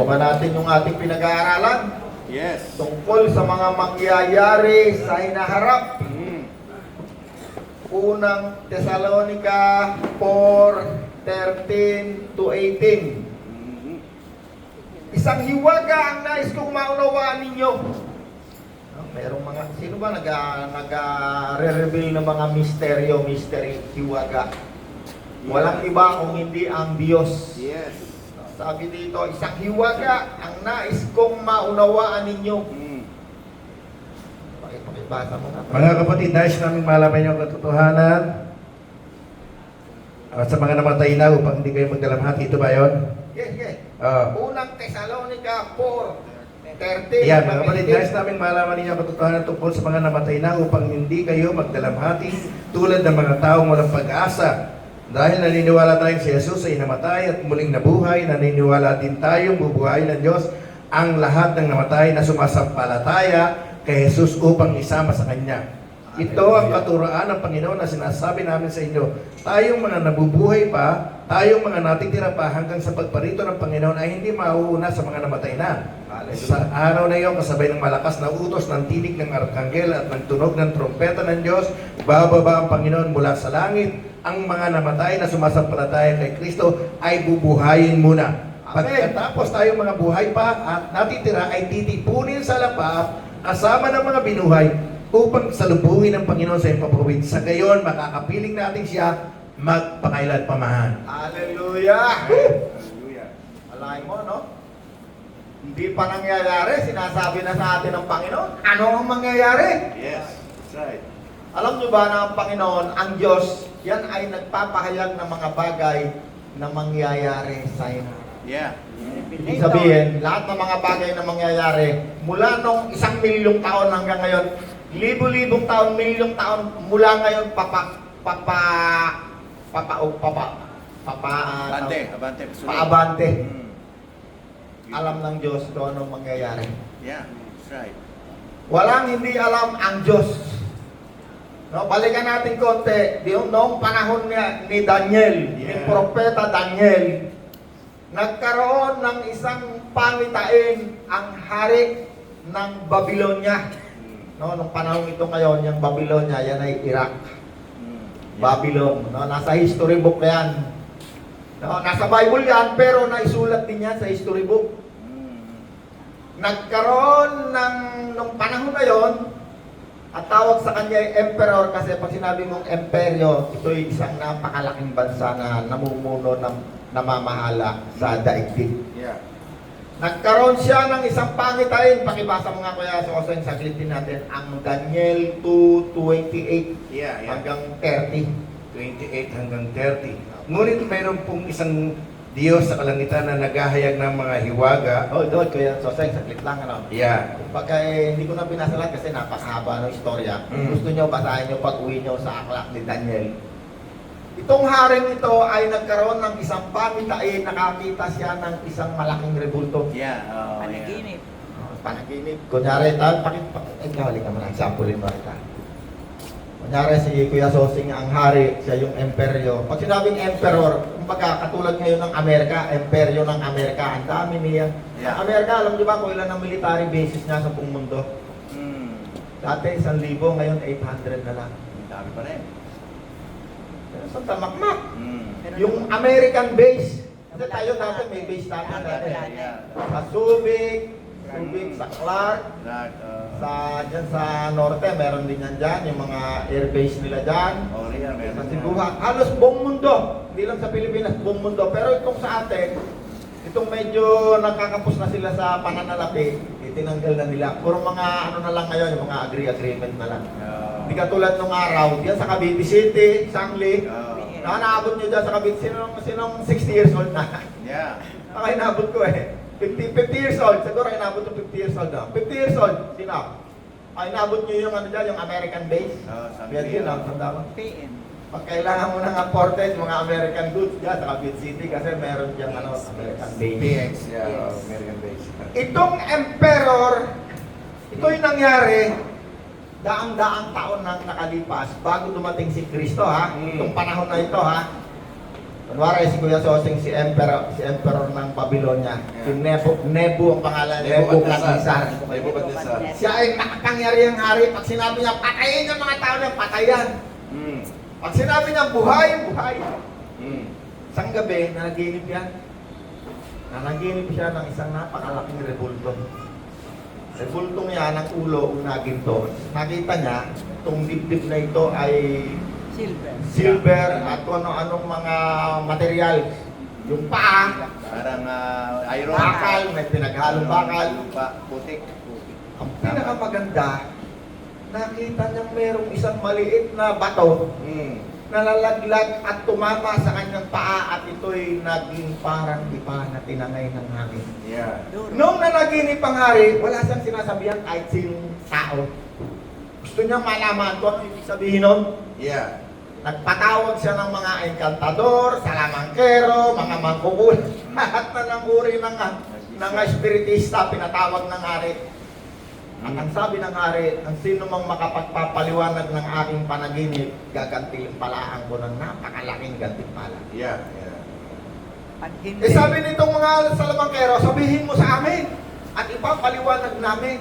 Tukan natin yung ating pinag-aaralan. Yes. Tungkol sa mga mangyayari sa hinaharap. Unang Thessalonica 4:13 to 18. Isang hiwaga ang nais kong maunawaan ninyo. Merong mga, sino ba nag-re-reveal ng mga mystery, hiwaga? Walang iba kung hindi ang Diyos. Yes. Sabi dito, isang hiwaga ang nais kong maunawaan ninyo. Pakibasa mo na. Mga kapatid, nais namin malaman yung katotohanan at sa mga namatay na upang hindi kayo magdalamhati. Ito ba yun? Yes. Oo. Unang Thessalonica 4:13. Yan, mga kapatid, nais namin malaman ninyo ang katotohanan tungkol sa mga namatay na upang hindi kayo magdalamhati tulad ng mga taong walang pag-asa. Dahil naniniwala tayong si Jesus ay namatay at muling nabuhay, naniniwala din tayong bubuhay ng Diyos ang lahat ng namatay na sumasampalataya kay Jesus upang isama sa Kanya. Ito ang katuraan ng Panginoon na sinasabi namin sa inyo. Tayong mga nabubuhay pa, tayong mga natitira pa hanggang sa pagparito ng Panginoon ay hindi mauuna sa mga namatay na. Sa araw na iyon, kasabay ng malakas na utos ng tinig ng arkanghel at ng tunog ng trompeta ng Diyos, bababa ang Panginoon mula sa langit. Ang mga namatay na sumasampalataya kay Kristo ay bubuhayin muna. Pagkatapos tayong mga buhay pa at natitira ay titipunin sa lapap kasama ng mga binuhay upang salubungin ng Panginoon sa ipapawid. Sa gayon, makakapiling natin siya magpakailan pamahan. Hallelujah! Hallelujah. Alain mo, no? Hindi pa nangyayari, sinasabi na sa atin ng Panginoon. Ano ang mangyayari? Yes. That's right. Alam nyo ba na ang Panginoon, ang Diyos, yan ay nagpapahayag ng mga bagay na mangyayari sa iyo. Yeah. Ibig sabihin, lahat ng mga bagay na mangyayari, mula nung 1,000,000 taon hanggang ngayon, libo-libong taon, milyong taon, mula ngayon, Abante. paabante. Alam ng Diyos kung anong mangyayari. Yeah. That's right. Walang hindi alam ang Diyos. No, balikan natin konti. Noong panahon ni Daniel, ni Propeta Daniel, nagkaroon ng isang pangitain ang hari ng Babylonia. No, nung panahon ito ngayon, yung Babylonia, yan ay Iraq. Babylon. No, nasa history book yan. No, nasa Bible yan, pero naisulat din yan sa history book. Nagkaroon nung panahon na yon, at tawag sa kanya ay emperor kasi pag sinabi mong imperyo, ito ay isang napakalaking bansa na namumuno ng namamahala sa daigdig. Yeah. Nagkaroon siya ng isang pangitain. Pakibasa mo nga kuya sa Oseng, saglitin natin ang Daniel 2:28 Yeah. hanggang 30. 28 hanggang 30. Ngunit mayroon pong isang Diyos sa kalangitan na naghahayag ng mga hiwaga. Doon kuya Oseng, saglit lang ano. Yeah. Pagka hindi ko na binasalat kasi napakahaba ng istorya. Kung gusto nyo, basahin nyo pag-uwi nyo sa aklat ni Daniel. Itong haring ito ay nagkaroon ng isang pangitain, nakakita siya ng isang malaking rebulto. Yeah. Panaginip. Panaginip. Kunyari, halika mo na, sampulin mo ito. Kunyari si Kuya Sosing ang hari, siya yung emperyo. Pag sinabing emperor, kumbaga katulad ngayon ng Amerika, emperyo ng Amerika, ang dami niya. Yeah. Ang Amerika, alam niyo ba kung ilan ang military bases niya sa buong mundo? Dati 1,000, ngayon 800 na lang. Ang dami pa rin. Pero sa tamakmak. Yung American base, kasi tayo dati may base tayo dati. Sa Subic, sa Clark, dyan sa Norte, meron din yan dyan, yung mga air base nila dyan. Sa Sibuha, halos buong mundo, hindi lang sa Pilipinas, buong mundo. Pero itong sa atin, itong medyo nakakapos na sila sa pananalapi, itinanggal na nila. Puro mga ano na lang ngayon, yung mga agreement na lang. Hindi katulad nung araw, yan sa Cavite City, Sangli, naabot nyo dyan sa Cavite, sinong 60 years old na? Yeah. Baka inabot ko eh. 50 years old, siguro inabot yung 50 years old na. 50 years old, sino? Inabot nyo yung ano dyan, yung American base. Yan yun, tanda mo. PM. Pag kailangan mo ng imported, mga American goods dyan sa Cavite City kasi meron dyan ano, American base. PX, yeah. American base. Itong emperor, ito yung nangyari daang-daang taon nang nakalipas bago dumating si Kristo ha. Itong panahon na ito ha. Kunwari si Kuya Sosing, si Emperor ng Babylonia. Si Nebu ang pangalan, Nebuchadnezzar. Nebuchadnezzar. Siya ay makapangyarihang hari. Pag sinabi niya, patayin yung mga tao niya, patayan. Pag sinabi niya, buhay, buhay. Isang gabi, nanaginip yan. Nanaginip siya ng isang napakalaking rebulto. Rebultong yan, ang ulo, unagin to. Nakita niya, itong dibdib na ito ay silver at kung ano-anong mga material. Yung paa, Parang iron. bakal, may pinaghalong bakal. Putik. Ang pinakamaganda, nakita niya merong isang maliit na bato na lalaglag at tumama sa kanyang paa at ito'y naging parang ipa na tinangay ng hangin. Yeah. Nung nanaginip ang hari, wala siyang sinasabihan kahit sinong tao. Gusto niya malaman kung ano ibig sabihin nun. Yeah. Nagpatawag siya ng mga enkantador, salamangkero, mga mangkukul. Lahat na ng uri ng espiritista pinatawag ng hari. At ang sabi ng hari, ang sino mang makapagpapaliwanag ng aking panaginip, gagantimpalaan ko ng napakalaking gantimpala. Yeah. Eh sabi nitong mga salamangkero, sabihin mo sa amin at ipapaliwanag namin.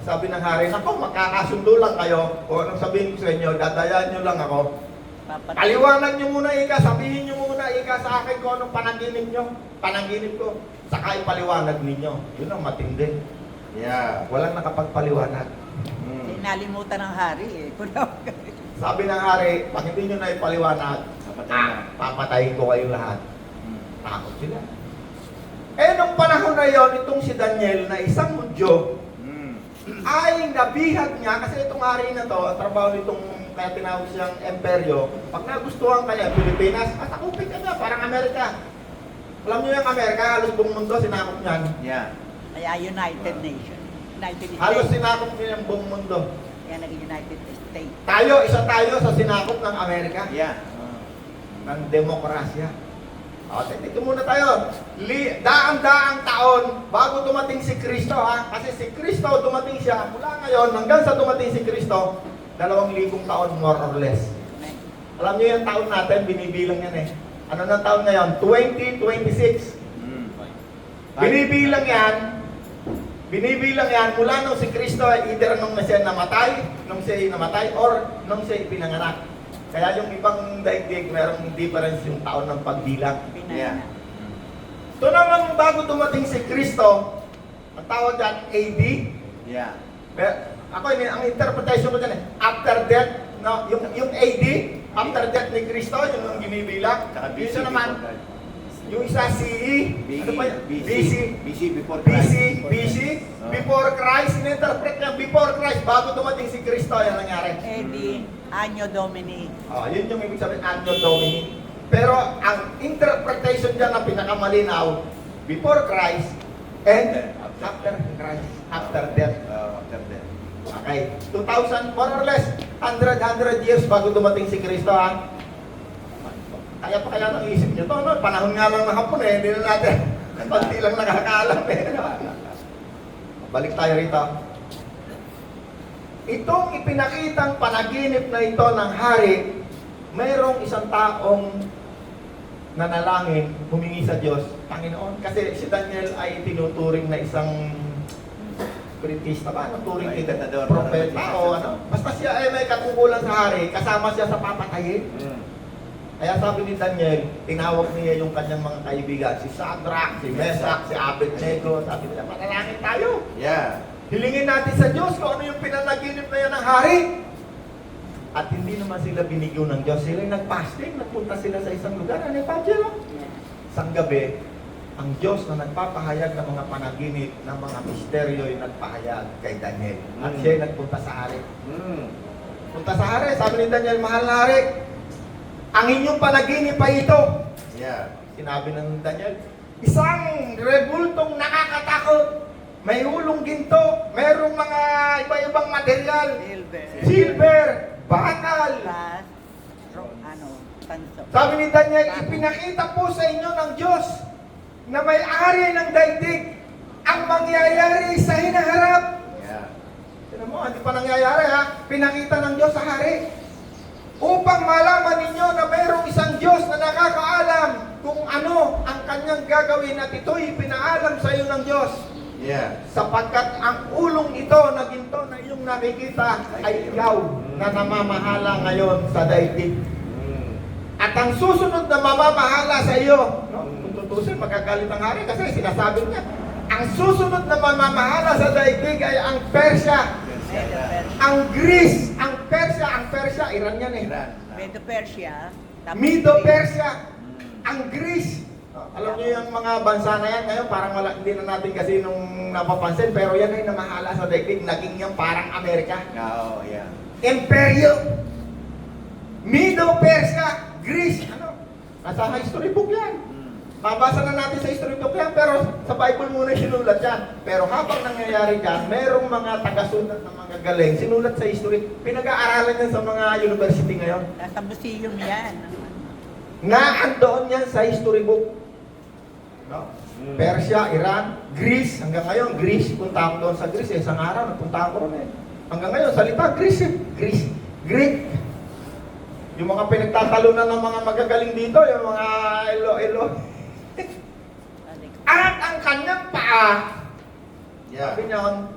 Sabi ng hari, nako, magkakasundo lang kayo. Kung anong sabihin ko sa inyo, dadayaan nyo lang ako. Paliwanag nyo muna, Ika. Sabihin nyo muna, Ika, sa akin kung anong panaginip nyo. Panaginip ko. Saka ipaliwanag ninyo. Yun ang matindi. Yeah. Walang nakapagpaliwanag. Nalimutan ng hari eh. Sabi ng hari, pag hindi nyo na ipaliwanag, papatayin ko kayong lahat. Takot sila. Eh, nung panahon na yon, itong si Daniel na isang Hudyo, ay nabihag niya, kasi itong hari na to, ang trabaho nitong kaya tinawag siyang emperyo, pag nagustuhan kanya, Pilipinas, takupin ka niya, parang Amerika. Alam niyo yung Amerika, halos buong mundo, sinakop niyan. Yeah. Kaya United Nations. United Halos States. sinakop niya yung buong mundo. Kaya naging United States. Isa tayo sa sinakop ng Amerika, Yeah. ng demokrasya. O, dito muna tayo. Daang-daang taon bago dumating si Kristo, ha? Kasi si Kristo dumating siya mula ngayon hanggang sa dumating si Kristo, 2,000 taon more or less. Alam niyo yung taon natin, binibilang yan eh. Ano na taon ngayon? 2026. Binibilang yan mula nung si Kristo ay either nung siya namatay, or nung siya ipinanganak. Kaya yung ibang daigdig, merong difference yung taon ng pagbilang. Yeah. Ito naman bago dumating si Kristo, ang tawag dyan, AD. Yeah. Ang interpretation ko dyan after death, no? Yung AD, after death ni Kristo, yung ginibilang. Saka Yung BC isa naman, before yung isa CE, ano pa yun? BC before Christ. BC, before Christ, in-interpret niya, before Christ, bago dumating si Kristo, yan nangyari. Eddie, Anyo Domini. Yun yung ibig sabihin, Anno Domini. Pero ang interpretation dyan na pinakamalinaw, before Christ and after Christ, after death. After death. Okay, 2,000, more or less, 100 years bago dumating si Kristo, ha? Kaya pa kaya nang isip nyo to, no? Panahon nga lang ng hapon eh, hindi na natin, pagdi lang nakakaalam eh. Balik tayo rito. Itong ipinakitang panaginip na ito ng hari, mayroong isang taong nanalangin, humingi sa Diyos, Panginoon, kasi si Daniel ay tinuturing na isang spiritista ba? Ano turing ito? Propeta o ano? Basta siya ay may katungkulan sa hari, kasama siya sa papatayin. Kaya sabi ni Daniel, tinawag niya yung kanyang mga kaibigan, si Shadrach, si Meshach, si Abednego, sabi nila, panalangin tayo. Yeah. Hilingin natin sa Diyos kung ano yung pinanaginip na yan ng hari. At hindi naman sila binigyan ng Diyos. Sila yung nag-fasting, nagpunta sila sa isang lugar. Ano yung pagkiro? Isang gabi, ang Diyos na nagpapahayag ng mga panaginip, ng mga misteryo yung nagpahayag kay Daniel. At siya yung nagpunta sa hari. Punta sa hari, sabi ni Daniel, mahal na hari, ang inyong panaginip ay ito. Yeah. Sinabi ng Daniel, isang rebultong nakakatakot. May hulong ginto, mayroong mga iba-ibang material, silver, bakal. Tanso. Sabi ni Daniel, ipinakita po sa inyo ng Diyos na may-ari ng daigdig ang mangyayari sa hinaharap. Yeah. Tignan mo, hindi pa nangyayari ha. Pinakita ng Diyos sa hari. upang malaman ninyo na mayroong isang Diyos na nakakaalam kung ano ang kanyang gagawin at ito'y pinaalam sa iyo ng Diyos. Yeah. Sapagkat ang ulong ito na ginto na iyong nakikita ay ikaw na namamahala ngayon sa daigdig. At ang susunod na mamamahala sa iyo, no? Kung tutusin, magagalit ang hari kasi sinasabi niya, ang susunod na mamamahala sa daigdig ay ang Persya, ang Greece, ang Persia, Iran yan eh. Iran. Medo-Persia. tapos Medo-Persia, ang Greece. Alam niyo yung mga bansa na yan ngayon, parang wala, hindi na natin kasi nung napapansin, pero yan ay namahala sa daigdig, naging yan parang Amerika. Oh, yeah. Imperyo, Medo-Persia, Greece, ano? Nasa history book yan. Mabasa na natin sa history book yan, pero sa Bible muna sinulat yan. Pero habang nangyayari yan, merong mga tagasulat ng mga galing, sinulat sa history, pinag-aaralan yan sa mga university ngayon. Nasa museum yan. Nga andoon yan sa history book. No? Persia, Iran, Greece, hanggang ngayon, Greece, punta ako doon sa Greece, isang araw, nagpunta ako ron eh. Hanggang ngayon, salita, Greece eh. Greece, Greek. Yung mga pinagtatalunan ng mga magagaling dito, yung mga elo-elo. At ang kanyang paa, sabi niyon,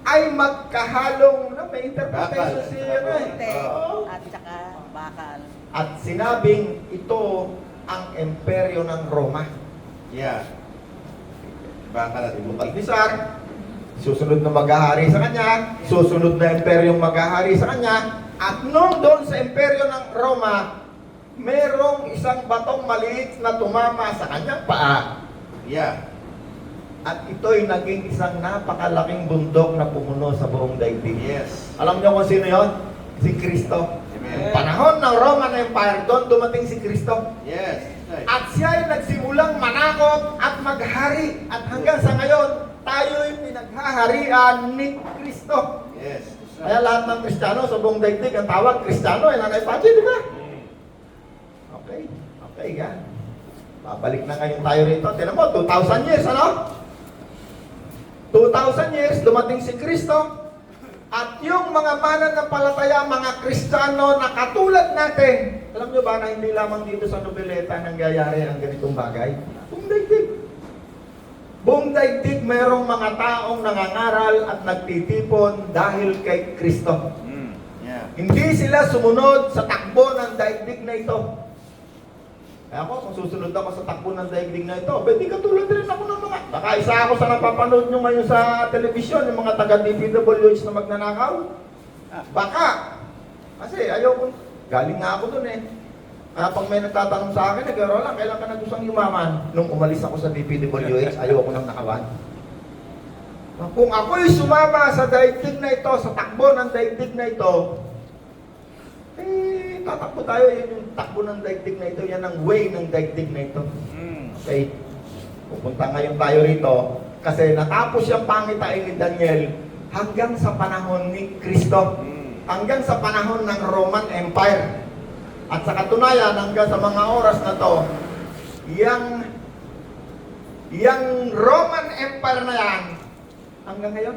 ay magkahalong, na may interpretation Bakal. siya eh. Puti Oo. at saka bakal. At sinabing ito ang imperyo ng Roma. Yeah. Baka natin mo. Nisar, susunod na maghahari sa kanya, susunod na imperyong maghahari sa kanya, at nung doon sa imperyo ng Roma, merong isang batong maliit na tumama sa kanyang paa. Yeah. At ito'y naging isang napakalaking bundok na pumuno sa buong daigdig. Yes. Alam niyo kung sino yon? Si Kristo. Amen. Panahon ng Roman Empire, doon dumating si Kristo. Yes. At siya ay nagsimulang manakot at maghari. At hanggang sa ngayon, tayo'y pinaghaharian ni Kristo. Yes. Kaya lahat ng Kristiyano sa buong daigdig, ang tawag Kristiyano ay Nanay Pachi, di ba? Okay. Okay, yan. Babalik na ngayon tayo rito. Tinan mo, 2,000 years, ano? 2,000 years, dumating si Kristo. At yung mga mananampalataya, mga Kristiyano na katulad natin, alam nyo ba na hindi lamang dito sa Nobeleta nangyayari ang ganitong bagay? Buong daigdig. Buong daigdig, mayroong mga taong nangangaral at nagtitipon dahil kay Kristo. Yeah. Hindi sila sumunod sa takbo ng daigdig na ito. Kaya ako, kung susunod ako sa takbo ng daigdig na ito, hindi katulad rin ako ng mga... Baka isa ako sa napapanood nyo ngayon sa telebisyon, yung mga taga-DPWH na magnanakaw. Baka. Kasi ayoko, galing nga ako dun eh. Kaya pag may nagtatanong sa akin, Roland, kailan ka nagusang yumaman? Nung umalis ako sa DPWH, ayoko nang nakawan. Kung ako'y sumama sa daigdig na ito, sa takbo ng daigdig na ito, tatakbo tayo, yun yung takbo ng daigdig na ito, yan ang way ng daigdig na ito. Okay? Pupunta ngayon tayo rito, kasi natapos yung pangitain ni Daniel hanggang sa panahon ni Kristo, hanggang sa panahon ng Roman Empire. At sa katunayan, hanggang sa mga oras na to, yung Roman Empire na yan, hanggang ngayon,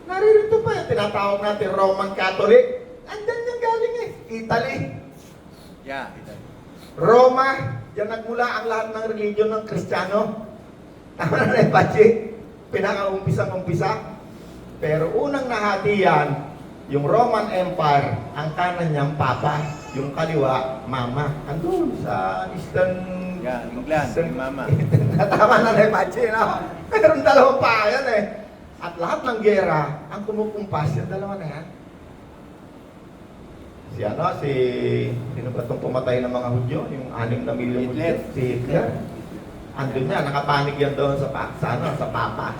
naririto pa yung tinatawag natin Roman Catholic. Andyan yung galing eh. Italy, Yeah. Roma, yan nagmula ang lahat ng religion ng Kristiyano. Tama na Pachi? Pinaka-umpisang-umpisa. Pero unang nahati yan, yung Roman Empire, ang kanan niyang Papa, yung kaliwa, Mama. Andun sa Eastern... Yeah, England, yung Mama. Tama na Pachi, no? Meron dalawang pa yan eh. At lahat ng gera, ang kumukumpas, yung dalawa na yan. Sino ba itong pumatay ng mga Hudyo? Yung 6 na milyong Hudyo? Hitler. Si Hitler. Andun niya, nakapanig yan doon sa Papa.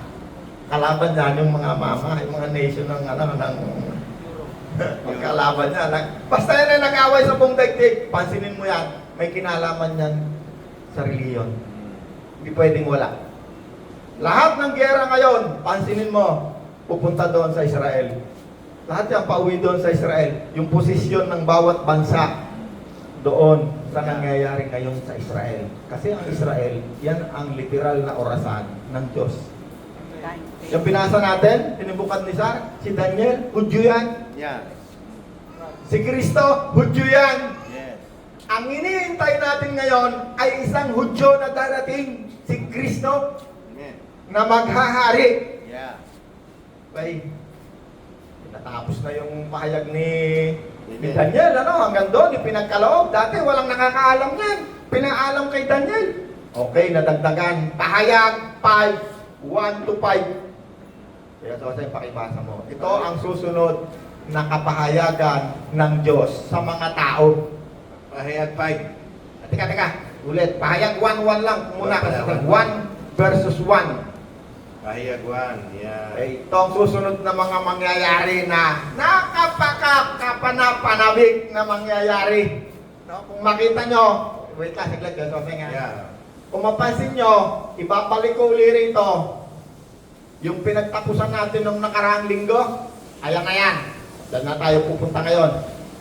Kalaban niya yung mga mama, yung mga nation ng kalaban niya. Basta yan ay nag-away sa buong daigdig. Pansinin mo yan, may kinalaman yan sa reliyon. Hindi pwedeng wala. Lahat ng gera ngayon, pansinin mo, pupunta doon sa Israel. Lahat yan pauwi doon sa Israel. Yung posisyon ng bawat bansa doon sa nangyayari ngayon sa Israel. Kasi ang Israel, yan ang literal na orasan ng Diyos. Yung binasa natin, pinibukad ni Sar, si Daniel, Hudyo yan. Yeah. Si Kristo, Hudyo yan. Yes. Ang iniintay natin ngayon ay isang Hudyo na darating, si Kristo, Amen. na maghahari. Yeah. Okay. Natapos na yung pahayag ni Amen. Daniel, ano, hanggang doon, yung pinagkaloob. Dati walang nakakaalam yan. Pinaalam kay Daniel. Okay, nadagdagan. Pahayag 5, 1 to 5. Kaya Jose, pakibasa mo. Ito ang susunod na kapahayagan ng Diyos sa mga tao. Pahayag 5. Teka. Ulit. Pahayag 1 lang muna. Kasi Pahayag 1 versus 1. Pahayag 1. Yan. Ito ang susunod na mga mangyayari na nakapanapanabik na mangyayari. No? Kung makita nyo, wait lang, saglit, Jose nga. Yeah. Kung mapansin nyo, ibabalik ko uli rito yung pinagtapusan natin nung nakaraang linggo. Ayan na yan. Diyan na tayo pupunta ngayon.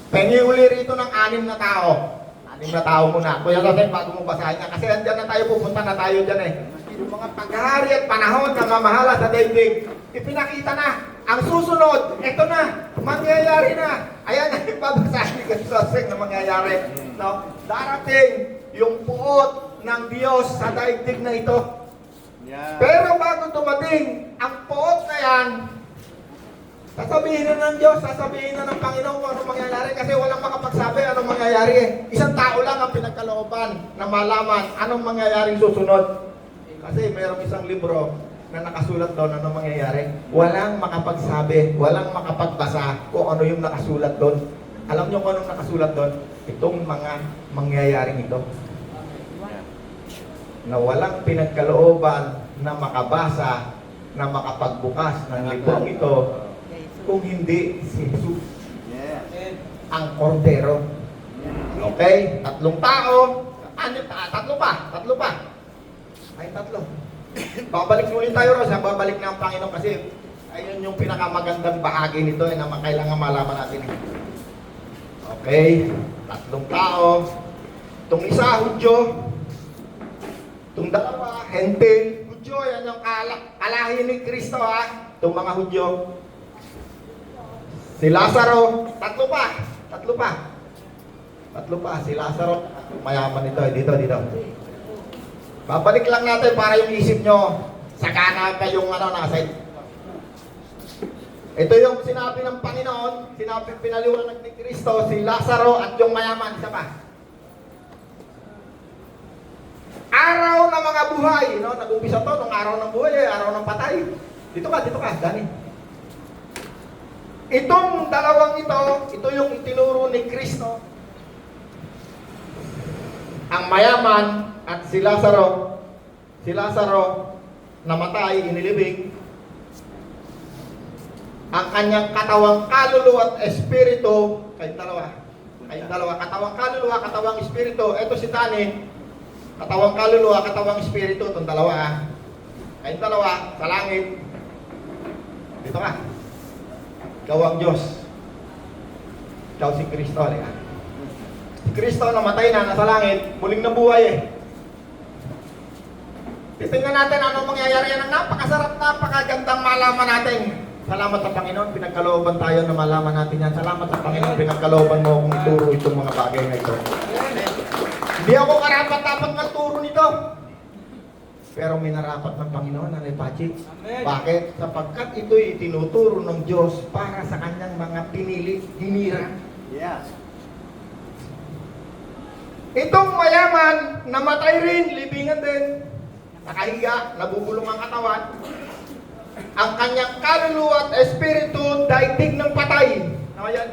Pengi uli rito ng 6 na tao. 6 na tao muna. Kuya Jose, bago mo basahin nga. Kasi andyan na tayo pupunta na tayo dyan eh. Yung mga paghahari at panahon na mamahala sa daigdig, ipinakita na. Ang susunod, ito na. Mangyayari na. Ayan na yung babasahin ni Jose na mangyayari. No? Darating yung puot ng Diyos sa daigdig na ito. Yeah. Pero bago dumating, ang puot na yan, sasabihin na ng Diyos, sasabihin na ng Panginoon kung anong mangyayari kasi walang makapagsabi anong mangyayari eh. Isang tao lang ang pinagkalooban na malaman anong mangyayaring susunod. Kasi mayroong isang libro na nakasulat doon anong mangyayari. Walang makapagsabi, walang makapagbasa kung ano yung nakasulat doon. Alam niyo kung anong nakasulat doon? Itong mga mangyayaring ito. Na walang pinagkalooban na makabasa, na makapagbukas ng librong ito kung hindi si Jesus, Yeah. ang kordero. Okay? 3 tao. Tatlo pa. Ay, 3. Babalik ulit tayo, Rosa. Babalik na ang Panginoon kasi ayun yung pinakamagandang bahagi nito na kailangan malaman natin. Okay? 3 tao. Itong isa, Hudyo. Itong 2, Hentil. Hudyo, yan yung kalahi ni Kristo ha. Itong mga Hudyo. Si Lazaro, 3 pa. Si Lazaro, mayaman ito. Dito. Babalik lang natin para yung isip nyo, sakana pa yung nasa. Ito yung sinabi ng Panginoon, pinaliwanag ni Kristo, si Lazaro at yung mayaman, isa pa. Araw ng mga buhay, no? Nag-umpisa to nung araw ng buhay, araw ng patay. Dito ka, Dani. Itong dalawang ito yung itinuro ni Kristo. Ang mayaman at si Lazaro namatay, inilibing. Ang kanyang katawang kaluluwa at espiritu, kayong dalawa, katawang kaluluwa, katawang espiritu. Ito si Tani, katawang kaluluwa, katawang espiritu, itong dalawa. Kayong dalawa, sa langit. Dito ka. Ikaw ang Diyos. Ikaw si Kristo. Si Kristo namatay na, nasa langit, muling nabuhay eh. Titingnan natin anong mangyayari yan. Ang napakasarap, napakagandang malaman natin. Salamat sa Panginoon, pinagkalooban tayo na malaman natin yan. Salamat sa Panginoon, pinagkalooban mo kung ituro itong mga bagay na ito. Hindi ako karapat-dapat magturo nito. Pero minarapat ng Panginoon, Nanay Pachi. Bakit? Sapagkat ito'y tinuturo ng Diyos para sa kanyang mga pinili, hinira. Yeah. Itong mayaman, namatay rin, libingan din. Nakahiga, nabubulong ang katawan. Ang kanyang kaluluwa at espiritu, daigdig ng patay.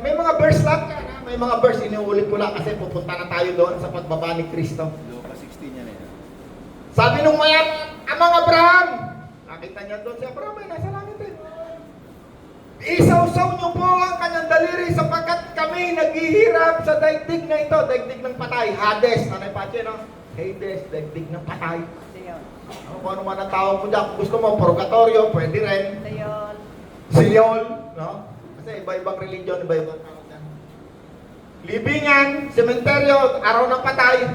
May mga verse lang yan. May mga verse, iniulit ko lang kasi pupunta na tayo doon sa pagbaba ni Kristo. Luka 16 yan eh. Sabi nung mayaman, amang Abraham. Nakita niya doon si Abraham ay nasa langit eh. Isaw-saw niyo po ang kanyang daliri sapagkat kami naghihirap sa daigdig na ito. Daigdig ng patay. Hades. Nanay Pache, no? Hades, daigdig ng patay. Kung ano man ang tawag mo dyan. Kung gusto mo, purgatorio, pwede rin. Seol. No? Kasi iba-ibang religion, iba-ibang tawag dyan. Libingan, sementeryo, araw ng patay.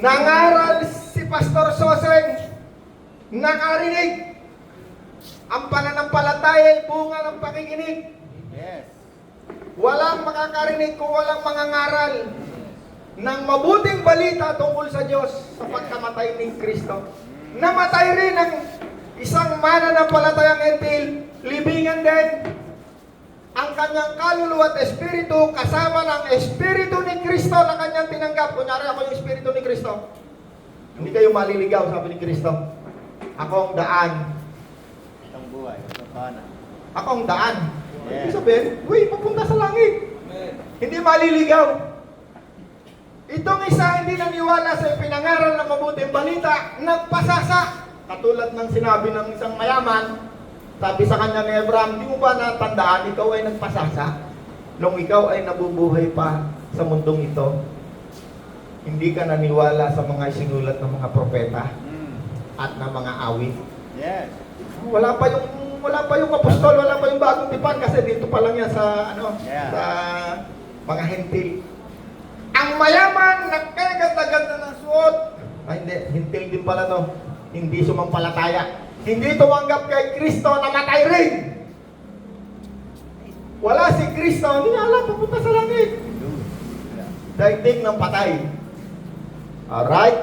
Nangaral si Pastor Soseng. Nakarinig. Ang pananampalataya ay bunga ng pakikinig. Yes. Walang makakarinig kung walang mangangaral ng mabuting balita tungkol sa Diyos sa pagkamatay ni Kristo. Namatay rin ang isang mananampalatayang hentil, libingan din. Ang kanyang kaluluwa at espiritu kasama ng espiritu ni Kristo na kanyang tinanggap. Kunyari ako yung espiritu ni Kristo. Hindi kayo maliligaw, sabi ni Kristo. Ako ang daan. Itong buhay, itong kanan. Ako ang daan. Yeah. Ibig sabihin, uy, papunta sa langit. Hindi maliligaw. Itong isa hindi naniwala sa pinangaral ng mabuting balita, nagpasasa. Katulad ng sinabi ng isang mayaman, sabi sa kanya ni Abraham, di mo ba natandaan, ikaw ay nagpasasa? Nung ikaw ay nabubuhay pa sa mundong ito, hindi ka naniwala sa mga sinulat ng mga propeta at ng mga awit. Yes. Wala pa yung apostol, wala pa yung bagong tipan kasi dito pa lang yan sa sa mga hentil. Ang mayaman, nagkaganda-ganda ng suot. Ay hindi, hentil din pala to. Hindi sumampalataya. Hindi tumanggap kay Kristo, namatay rin. Wala si Kristo, hindi niya alam papunta sa langit. Daigdig ng patay. Alright?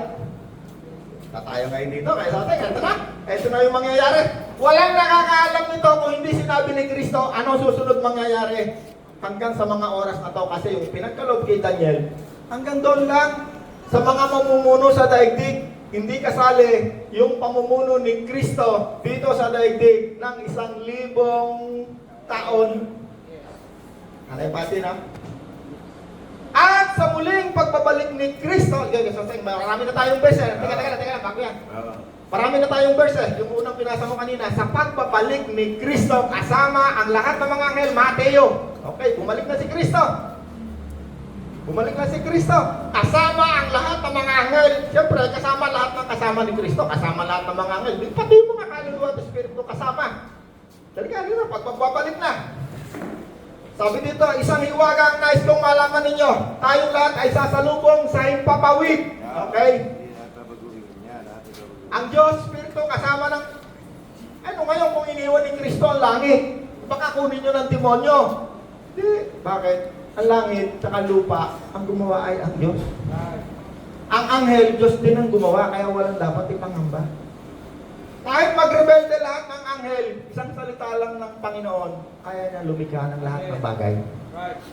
Tayo ngayon dito, kaya sa atin, ito na. Ito na yung mangyayari. Walang nakakaalam nito kung hindi sinabi ni Kristo ano susunod mangyayari. Hanggang sa mga oras na to, kasi yung pinagkaloob kay Daniel, hanggang doon lang sa mga mamumuno sa daigdig, hindi kasali yung pamumuno ni Kristo dito sa daigdig ng 1,000 taon. Ano yung pati na? At sa muling pagbabalik ni Kristo, marami na tayong verse. Teka, bago yan. Marami na tayong verse. Yung unang pinasa mo kanina, sa pagbabalik ni Kristo kasama ang lahat ng mga anghel, Mateo. Okay, bumalik na si Kristo. Bumalik na si Kristo. Kasama ang lahat ng mga anghel. Siyempre, kasama lahat ng kasama ni Kristo. Kasama lahat ng mga anghel. Pati yung mga kaluluwa at espiritu kasama. Talaga, pagbabalik na. Sabi dito, isang hiwaga ang nais kong malaman ninyo. Tayong lahat ay sasalubong sa himpapawid. Okay? Ang Diyos, Espiritu, kasama ng... Ano ngayon kung iniwan ni Kristo ang langit? Baka kunin nyo ng demonyo. Hindi. Bakit? Ang langit at lupa, ang gumawa ay ang Diyos. Ang anghel, Diyos din ang gumawa, kaya walang dapat ipangamba. Kahit magrebelde lahat ng anghel, isang salita lang ng Panginoon, kaya niya lumikha ng lahat ng bagay.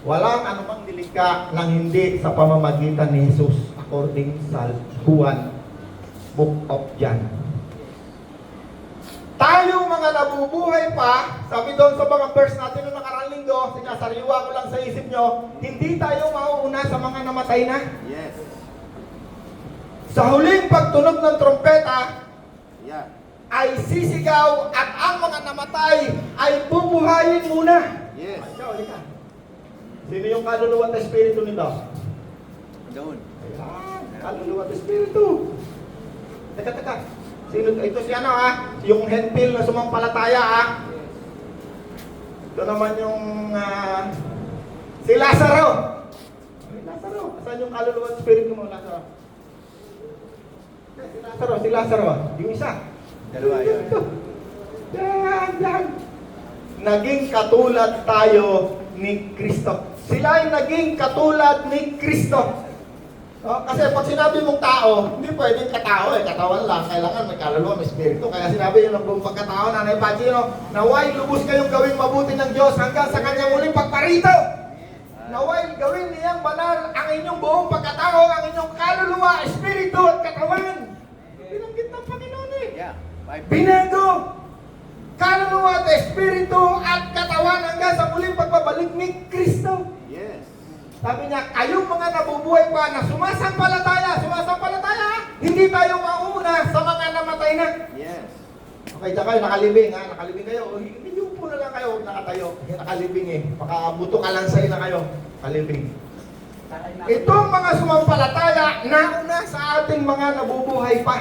Walang anumang nilikha nang hindi sa pamamagitan ni Jesus according sa Juan, Book of John. Tayong mga nabubuhay pa, sabi doon sa mga verse natin noong nakaraang linggo, sinasariwa ko lang sa isip nyo, hindi tayo mauuna sa mga namatay na. Yes. Sa huling pagtunog ng trompeta, Yeah. ay sisigaw at ang mga namatay ay bubuhayin muna. Yes. Ikaw, halika. Sino yung kaluluwa at espiritu nito? Doon. Ayan, kaluluwa at espiritu. Teka. Sino, ito si ano yung hentil na sumampalataya Ito naman yung si Lazaro. Saan yung kaluluwa at espiritu mo, Lazaro? Si Lazaro. Yung isa. Dalawa yun. Yan. Naging katulad tayo ni Kristo. Sila ay naging katulad ni Kristo. Kasi pag sinabi mong tao, hindi pwedeng katao katawan lang. Kailangan may kaluluwa, may espiritu. Kaya sinabi yung buong pagkatao, Nanay Pachino, naway lubos kayong gawing mabuti ng Diyos hanggang sa kanyang muling pagparito. Naway gawin niyang banal ang inyong buong pagkatao, ang inyong kaluluwa, espiritu at katawan. Binanggit ng Panginoon Yeah. Binago! Kaluluwa at espiritu at katawan hanggang sa muling pagbabalik ni Kristo. Yes. Sabi niya, kayong mga nabubuhay pa na sumasampalataya, hindi tayo mauna sa mga namatay na. Yes. Okay, dyan kayo, nakalibing nakalibing kayo. Hindi po na lang kayo, nakatayo. Nakalibing Makabuto ka lang sa'yo na kayo. Nakalibing. Itong mga sumampalataya, nauna sa ating mga nabubuhay pa.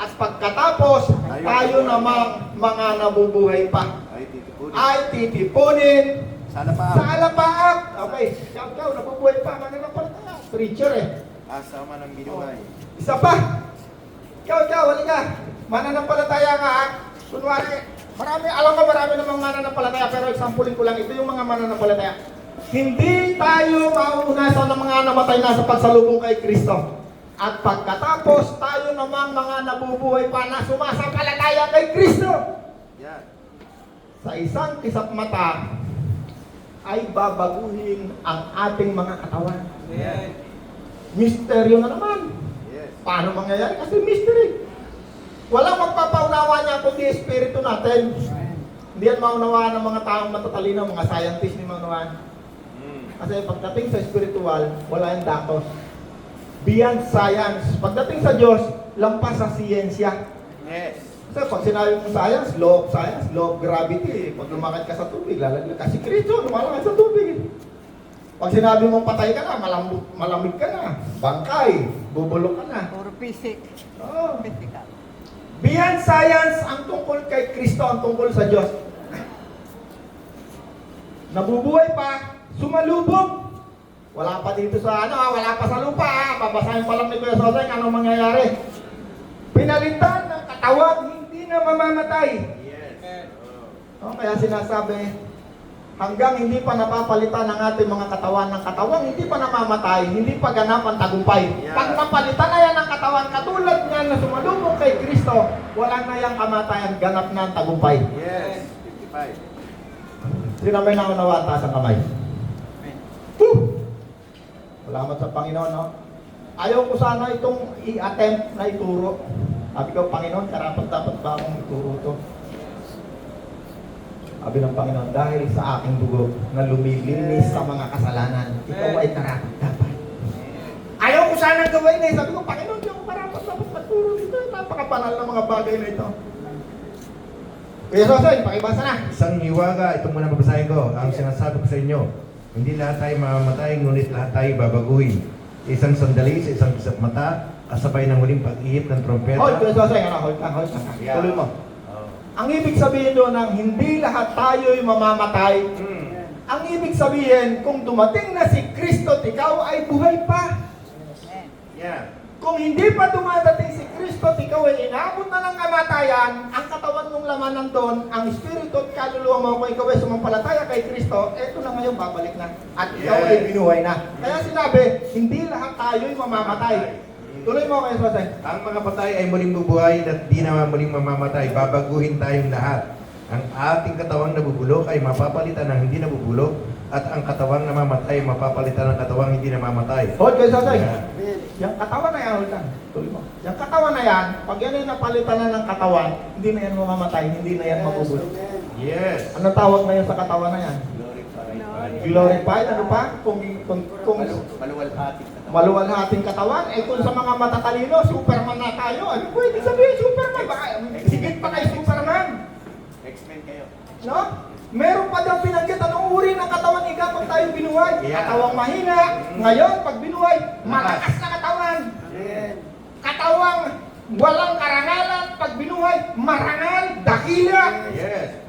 At pagkatapos, tayo namang mga nabubuhay pa Ay, titipunin. ay titipunin Sana pa. sa alapaap. Okay, ikaw, nabubuhay pa, mananampalataya. Preacher Asama ng binuhay. Isa pa. Ikaw, halika. Mananampalataya ka Kunwari, marami namang mananampalataya, pero examplein ko lang, ito yung mga mananampalataya. Hindi tayo mauunasan ng mga namatay na sa pagsalubong kay Kristo. At pagkatapos tayo namang mga nabubuhay pa na sumasampalataya kay Kristo. Yan. Sa isang kisap mata ay babaguhin ang ating mga katawan. Yes. Misteryo na naman. Yes. Paano mangyayari? Kasi mystery. Walang magpapaunawa niya kundi espiritu natin. Hindi yan maunawaan ng mga taong matatalino, mga scientist ni maunawaan. Kasi pagdating sa spiritual, wala yung datos. Beyond science. Pagdating sa Diyos, lampas sa siyensya. Yes. Kasi pag sinabi mo science, law of gravity. Pag lumakad ka sa tubig, lalaglag ka. Si Kristo, lumalakad sa tubig. Pag sinabi mong patay ka na, malamig ka na. Bangkay, bubulok ka na. Puro physics. Oh. Physical. Beyond science, ang tungkol kay Kristo, ang tungkol sa Diyos. Nabubuhay pa, sumalubong. Wala pa dito sa wala pa sa lupa. Babasahin pa lang ni Kuya Soseng ano mangyayari. Pinalitan ng katawan, hindi na mamamatay. Yes. Kaya sinasabi, hanggang hindi pa napapalitan ng ating mga katawan ng katawang hindi pa namamatay, hindi pa ganap ang tagumpay. Yeah. Pag napalitan na yan ng katawan, katulad niyan na sumalubong kay Kristo, wala na yang kamatayan, ganap na ang tagumpay. Yes. 55. Sino may naunawaan, taas ang kamay? Woo! Salamat sa Panginoon, no? Ayaw ko sana itong i-attempt na ituro. Sabi ko, Panginoon, karapat-dapat ba akong ituro ito? Sabi ng Panginoon, dahil sa aking dugo na lumilinis sa mga kasalanan, ikaw ay karapat-dapat. Ayaw ko sana gawin eh. Sabi ko, Panginoon, di ako karapat-dapat magturo dito. Napakabanal na mga bagay na ito. Kuya Sosoy, pakibasa na. Isang hiwaga, itong muna babasahin ko. Ang sinasabi ko sa inyo, hindi lahat tayo mamamatay, ngunit lahat tayo babaguhin. Isang sandali sa isang kisap mata, kasabay ng huling pag-ihip ng trompeta. Hold, Kuya Sosoy, hold lang. Yeah. Tuloy mo. Oh. Ang ibig sabihin doon ng hindi lahat tayo'y mamamatay. Ang ibig sabihin, kung dumating na si Kristo at ikaw ay buhay pa. Amen. Yeah. Kung hindi pa dumadating si Kristo at ikaw ay inaabot na ng kamatayan, ang katawan mong laman nandun, ang espiritu at kaluluwa mo kung ikaw ay sumampalataya kay Kristo, eto na ngayon babalik na. At ikaw ay binuhay na. Kaya sinabi, hindi lahat tayo'y mamamatay. Tuloy mo kayo, Sosay. Ang mga patay ay muling bubuhay at di na muling mamamatay. Babaguhin tayong lahat. Ang ating katawang nabubulok ay mapapalitan ng hindi nabubulok at ang katawang namamatay ay mapapalitan ng katawang hindi namamatay. Hold kayo, Sosay. Yeah. Yung katawan na yan, hold lang. Tuloy mo. Yung katawan na yan, pag yan ay napalitan na ng katawan, hindi na yan mamamatay, hindi na yan mabubulok. Yes. Anong tawag na yun sa katawan na yan? Glorified. Glorified, ano pa? Kung Maluwalhati. maluwalhating katawan, eh kung sa mga matatalino, Superman na tayo, ano pwede sabihin Superman? Baka, sigit pa kay Superman. X-Men kayo. No? Meron pa daw pinanggit, anong uri ng katawan ika pag tayo binuhay? Yeah. Katawang mahina. Ngayon, pag binuhay, malakas na katawan. Yes. Katawang walang karangalan, pag binuhay, marangal, dakila. Yes.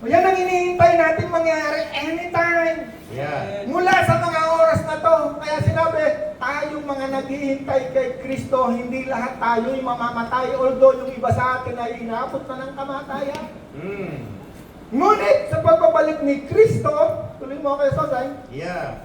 Yan ang hinihintay natin mangyari anytime. Yeah. Mula sa mga oras na to, kaya sinabi, tayong mga naghihintay kay Kristo, hindi lahat tayo'y mamamatay, although yung iba sa atin ay inabot na ng kamatayan. Ngunit sa pagbabalik ni Kristo, tuloy mo kayo, Sosay, Yeah.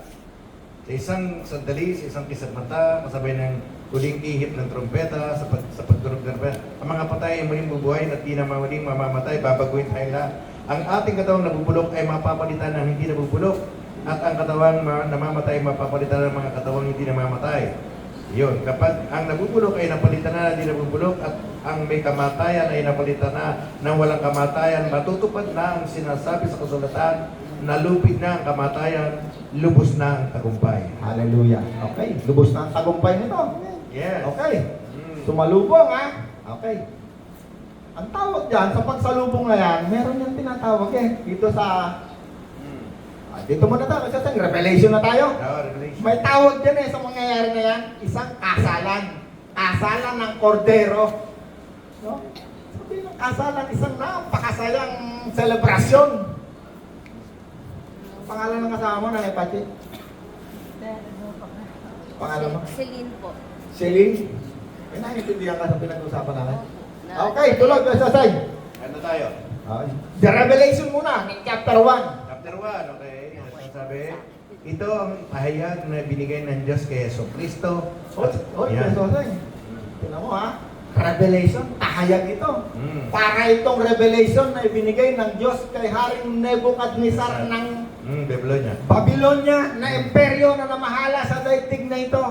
Sa isang sandali, sa isang kisap mata, kasabay ng huling ihip ng trompeta, sa pagtunog ng trompeta, ang mga patay ay muling bubuhay at di na muling mamamatay, babaguhin tayo lahat. Ang ating katawang nabubulok ay mapapalitan ng hindi nabubulok at ang katawang namamatay ay mapapalitan ng mga katawang hindi namamatay. Yun, kapag ang nabubulok ay napalitan na hindi nabubulok at ang may kamatayan ay napalitan na ng walang kamatayan, matutupad na ang sinasabi sa kasulatan, nalupig na ang kamatayan, lubos na ang tagumpay. Hallelujah. Okay, lubos na ang tagumpay nito. Yes. Okay, sumalubong ha. Okay. Ang tawag dyan, sa pagsalubong na yan, meron yung tinatawag dito sa, dito muna tayo, kasi Revelation na tayo. Revelation. May tawag dyan sa mangyayari na yan, isang kasalan. Kasalan ng kordero. No? Sabi ng kasalan, isang napakasayang selebrasyon. Pangalan ng kasama mo, Nanay Pati? Pangalan mo? Celine po. Celine? Eh, naiintindihan ka sa pinag-usapan namin? Okay, tulog na sasay. Ano tayo? The Revelation muna, chapter 1. Chapter 1, okay. Sabi, ito ang pahayag na binigay ng Diyos kay Yeso Kristo. Oy, Yan. tingnan mo ha. Revelation, tahayag ito. Mm. Para itong revelation na ibinigay ng Diyos kay Haring Nebuchadnezzar ng Babylonia. Babylonia na imperyo na namahala sa daigdig na ito.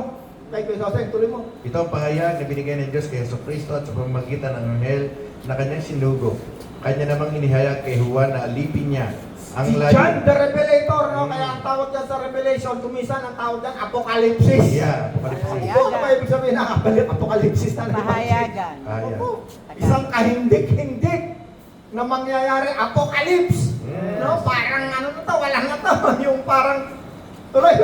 Kay Kuya Jose, tuloy mo. Ito ang pahayag na binigay ng Diyos kay Yeso Kristo at sa pamamagitan ng anghel na kanyang sinugo. Kanya namang inihayag kay Juan na alipin niya ang Si layo. John the Revelator, no? Mm. Kaya ang tawag dyan sa Revelation, kumisan ang tawag dyan, Apocalypsis. Yeah, Apocalypse. Ito ano ba ibig sabihin ng Apocalypsis na Pahayagan. Pahayag. Opo. Isang kahindik-hindik na mangyayari apocalypse. Yes. No? Parang ano na to, wala na to. Yung parang tuloy.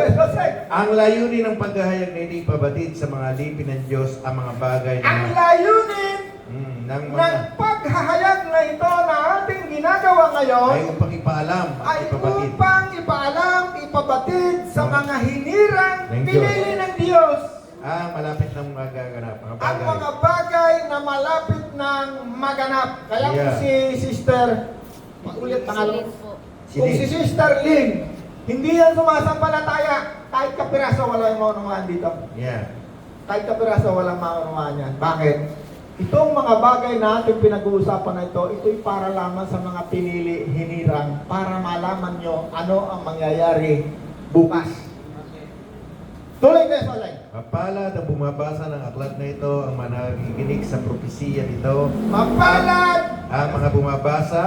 Ang layunin ng paghahayag na ini ipabatid sa mga alipin ng Diyos ang mga bagay Ang na layunin ng ng mga paghahayag na ito na ating ginagawa ngayon ay upang ipaalam at ay ipabatid upang ipaalam, ipabatid sa mga hinirang Ng Diyos. pinili ng Diyos ang malapit ng magaganap, mga ang bagay. mga bagay na malapit ng maganap. Kaya kung Yeah. si Sister, ulit pangalan. Kung si Sili. Sister Lynn, hindi yan sumasampalataya, kahit kapiraso wala yung maunawaan dito. Yeah. Kahit kapiraso walang maunawaan yan. Bakit? Itong mga bagay na ating pinag-uusapan na ito'y para lamang sa mga pinili hinirang para malaman nyo ano ang mangyayari bukas. Tuloy kayo, Solay. Mapalad ang bumabasa ng aklat na ito ang managiginig sa propesiya nito. Mapalad! Ang mga bumabasa,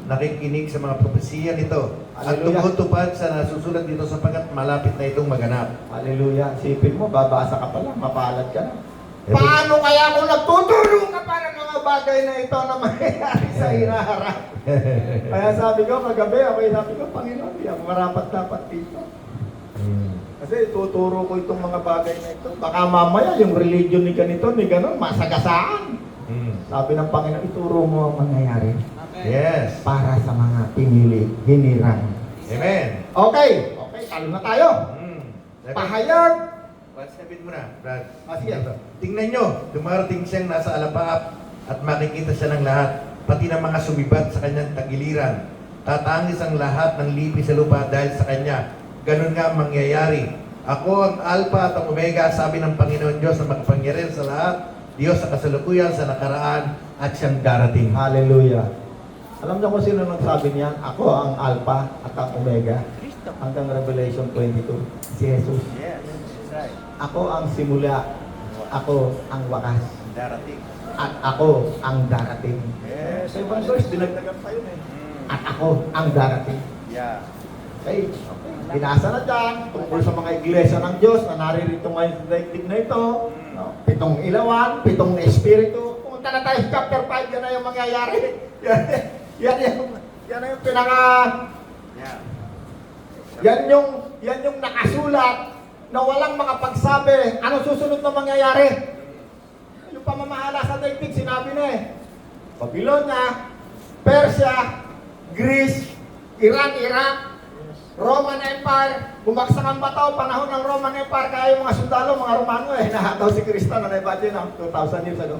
nakikinig sa mga propesiya nito. At Hallelujah. tumutupad sa nasusulat dito sapagkat malapit na itong maganap. Hallelujah. Sipin mo, babasa ka pa lang, mapalad ka na. Paano kaya kung nagtuturo ka para mga bagay na ito na mangyayari sa hinaharap? Kaya sabi ko, kagabi, sabi ko, Panginoon, di ako marapat-dapat dito. Kasi tuturo ko itong mga bagay na ito. Baka mamaya yung religion ni ganito, ni ganon, masagasaan. Sabi ng Panginoon, ituro mo ang mangyayari Yes. para sa mga pinili, hinirang. Amen. Okay, talo na tayo. Pahayag. Sabihin mo na, Brad. Sige. Tingnan nyo, dumarating siyang nasa alapaap at makikita siya ng lahat, pati ng mga sumibat sa kanyang tagiliran. Tatangis ang lahat ng lipi sa lupa dahil sa kanya. Ganun nga ang mangyayari. Ako ang Alpha at ang Omega, sabi ng Panginoon Diyos na makapangyarihan sa lahat, Diyos sa kasalukuyan, sa nakaraan, at siyang darating. Hallelujah. Alam niyo kung sino nagsabi niyan? Ako ang Alpha at ang Omega. Kristo. Hanggang Revelation 22. Si Jesus. Yes, that's right. Ako ang simula. Ako ang wakas. Darating. At ako ang darating. Yes. Sa ibang verse, dinagdagan pa yun eh. At ako ang darating. Yeah. Okay. Binasa na dyan tungkol sa mga iglesia ng Diyos na naririto ngayon sa daigdig na ito. No? 7 ilawan, 7 espiritu. Pumunta na tayo sa chapter 5, yan na yung mangyayari. Yan na yung pinaka... Yeah. Yan yung nakasulat na walang makapagsabi ano susunod na mangyayari. Yung pamamahala sa daigdig, sinabi na eh. Babylonia, Persia, Greece, Iran, Iraq, Roman Empire, bumagsak ang bataw, panahon ng Roman Empire, kaya yung mga sundalo, mga Romano eh, nahataw si Kristo na naibati na 2,000 years ago.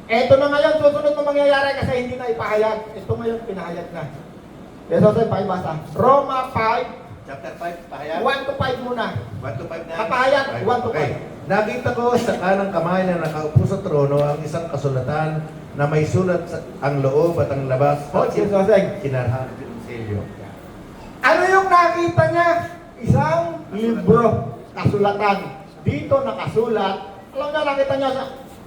Eto na ngayon, susunod na mangyayari kasi hindi na ipahayag. Ito ngayon, pinahayag na. Yes, okay, pakibasa. Roma 5, Chapter 5, pahayag. 1 to 5 muna. 1 to 5 na. Kapahayag, 1 to 5. Okay. Nakita ko sa kanang kamay na nakaupo sa trono ang isang kasulatan na may sulat ang loob at ang labas. Oh, Joseng. Kinarhan ng selyo. Ano yung nakita niya? Isang libro, kasulatan. Dito nakasulat. Alam niyo, nakita niya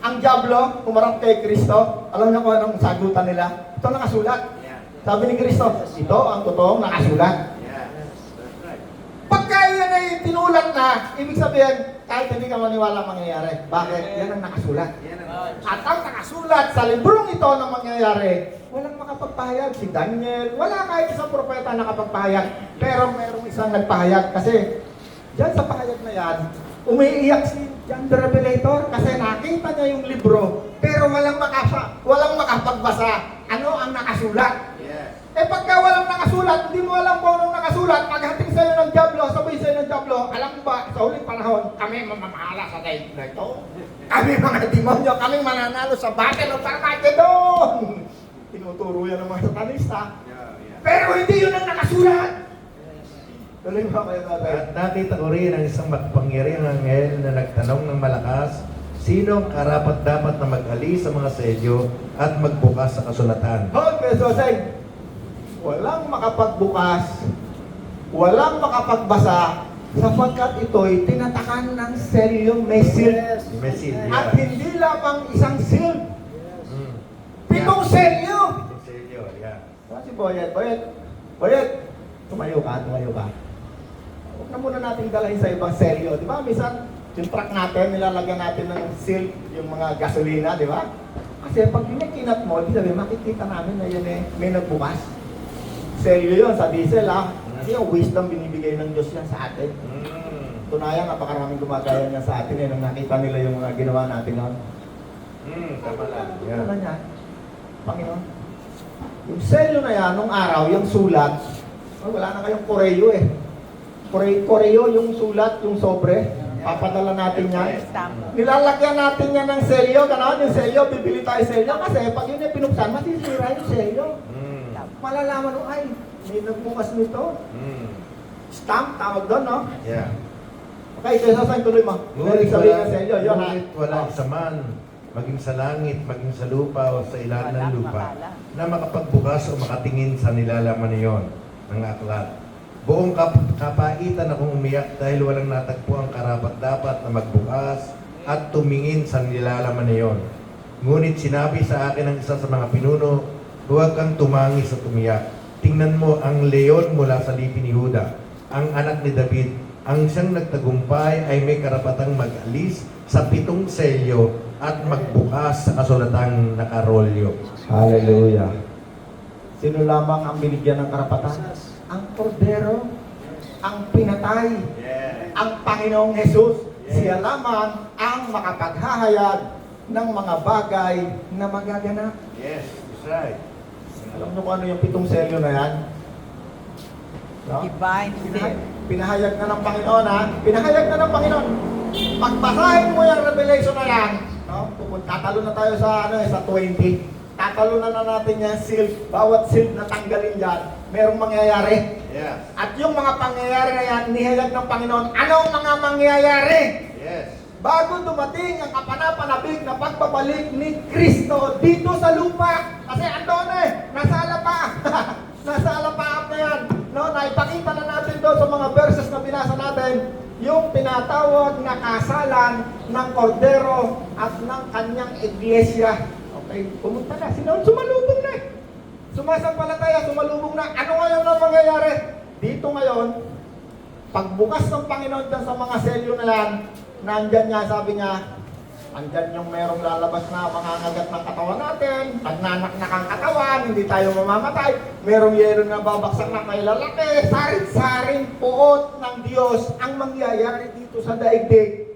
ang diablo, humarap kay Kristo. Alam niyo kung anong sagutan nila? Ito nakasulat. Yeah. Sabi ni Kristo, ito ang totoong nakasulat. Yeah. That's right. Pagka yan ay tinulat na, ibig sabihin, kahit hindi ka maniwala mangyayari. Bakit? Yan ang nakasulat. Yan ang At ang nakasulat sa librong ito na mangyayari, walang makapagpahayag. Si Daniel, wala kahit isang propeta nakapagpahayag. Pero merong isang nagpahayag kasi dyan sa pahayag na yan, umiiyak si John the Revelator kasi nakita niya yung libro pero walang makapagbasa. Ano ang nakasulat? Yeah. Eh pagka walang nakasulat, hindi mo alam kung anong nakasulat, paghating sa'yo ng Diablo, sabihin sa'yo ng Diablo, alam mo ba, sa huling panahon, kami mamamahala sa daigdig na ito. Kami mga demonyo, kami mananalo sa Battle of Armageddon. Tinuturo yan ng mga satanista. Yeah. Yeah. Pero hindi yun ang nakasulat. Tuloy mo kayo tatay. At nakita ko rin ang isang makapangyarihang anghel na nagtanong ng malakas, sino ang karapat-dapat na mag-alis sa mga selyo at magbukas sa kasulatan? Hold, Kuya Joseng. Walang makapagbukas, walang makapagbasa, sapagkat ito'y tinatakan ng selyo, may seal. May seal, At hindi lamang isang seal, Mm. 7 selyo. Itong selyo, yeah. Si Boyet, tumayo ka. Huwag na muna nating dalahin sa ibang selyo, di ba? Minsan, yung truck natin, nilalagyan natin ng seal, yung mga gasolina, di ba? Kasi pag kinakinat mo, di sabi, makikita namin na yan may nagbukas. Selyo yun sa diesel, Kasi yung wisdom binibigay ng Diyos yan sa atin. Tunayan, napakaraming gumagaya niya sa atin nung nakita nila yung mga ginawa natin noon. Tama lang. Ano na niya? Panginoon. Yung selyo na yan, nung araw, yung sulat, wala na kayong koreo Koreo yung sulat, yung sobre. Papadala natin yan. Stamp. Nilalagyan natin yan ng selyo. Ganon, yung selyo, bibili tayo selyo. Kasi pag yun yung pinuksan, masisira yung selyo. Malalaman mo, ay, may nagbukas nito. Stamp, tawag doon, no? Yeah. Okay, kaya saan tuloy mo? Ngunit sabihin ng selyo, yun ha? Ngunit walang isa man, maging sa langit, maging sa lupa o sa ilalim ng Walang lupa, makala. na makapagbukas o makatingin sa nilalaman niyon ng aklat. Buong kapaitan akong umiyak dahil walang natagpo ang karapat-dapat na magbukas at tumingin sa nilalaman niyon. Ngunit sinabi sa akin ng isa sa mga pinuno, huwag kang tumangis at umiyak. Tingnan mo ang leon mula sa lipi ni Huda, ang anak ni David, ang siyang nagtagumpay ay may karapatang mag-alis sa 7 selyo at magbukas sa kasulatang nakarolyo. Hallelujah. Sino lamang ang binigyan ng karapatan? Ang kordero, ang pinatay, ang Panginoong Jesus. Siya lamang ang makapaghahayag ng mga bagay na magaganap. Yes, that's right. Alam niyo kung ano yung 7 selyo na yan? No? Divine seal. Pinahayag na ng Panginoon, ha? Pinahayag na ng Panginoon. Pagbasahin mo yung Revelation na yan, no? Tatalo na tayo sa, sa 20. Tatalo na natin yung seal. Bawat seal na tanggalin dyan, merong mangyayari. Yes. At yung mga pangyayari na yan, nihayag ng Panginoon. Anong mga mangyayari? Yes. Bago dumating ang kapanapanabik na pagbabalik ni Kristo dito sa lupa. Kasi andun nasa alapa. Nasa alapaap na yan. No, naipakita na natin doon sa mga verses na binasa natin, yung tinatawag na kasalan ng kordero at ng kanyang iglesia. Okay, pumunta na. Sumalubong na. Sumasampalataya, sumalubong na. Ano ngayon ang mangyayari? Dito ngayon, pagbukas ng Panginoon dyan sa mga selyo na yan, nandyan niya, sabi niya, andyan yung merong lalabas na mangangagat ng katawan natin, pagnanaknak ang katawan, hindi tayo mamamatay, merong yelo na babaksak na may lalaki, saring-saring puot ng Diyos ang mangyayari dito sa daigdig.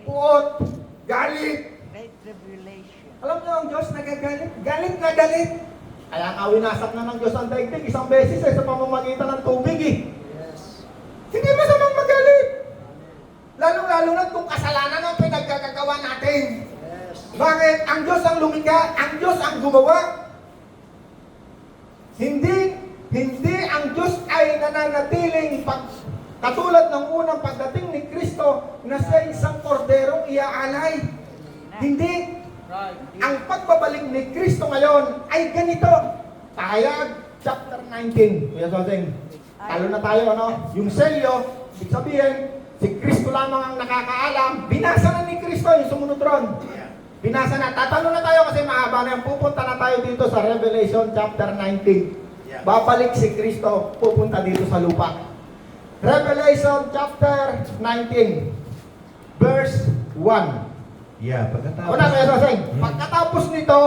Puot, galit. Great tribulation. Alam niyo ang Diyos nagagalit, galit na galit. Kaya nga winasak na ng Diyos ang daigdig isang beses sa pamamagitan ng tubig Hindi masamang magalit. Lalong-lalo na kung kasalanan ang pinaggagawa natin. Bakit? Ang Diyos ang lumikha, ang Diyos ang gumawa. Hindi ang Diyos ay nananatiling katulad ng unang pagdating ni Kristo na siya isang korderong iaalay. Hindi. Ang pagbabalik ni Kristo ngayon ay ganito. Pahayag, chapter 19. Kuya Soseng, talo na tayo, ano? Yung selyo, ibig sabihin, si Kristo lamang ang nakakaalam. Binasa na ni Kristo yung sumunod ron. Binasa na. Tatalo na tayo kasi mahaba na yan. Pupunta na tayo dito sa Revelation chapter 19. Babalik si Kristo, pupunta dito sa lupa. Revelation chapter 19, verse 1. Yeah, pagkatapos. Una, Kuya Soseng, pagkatapos nito,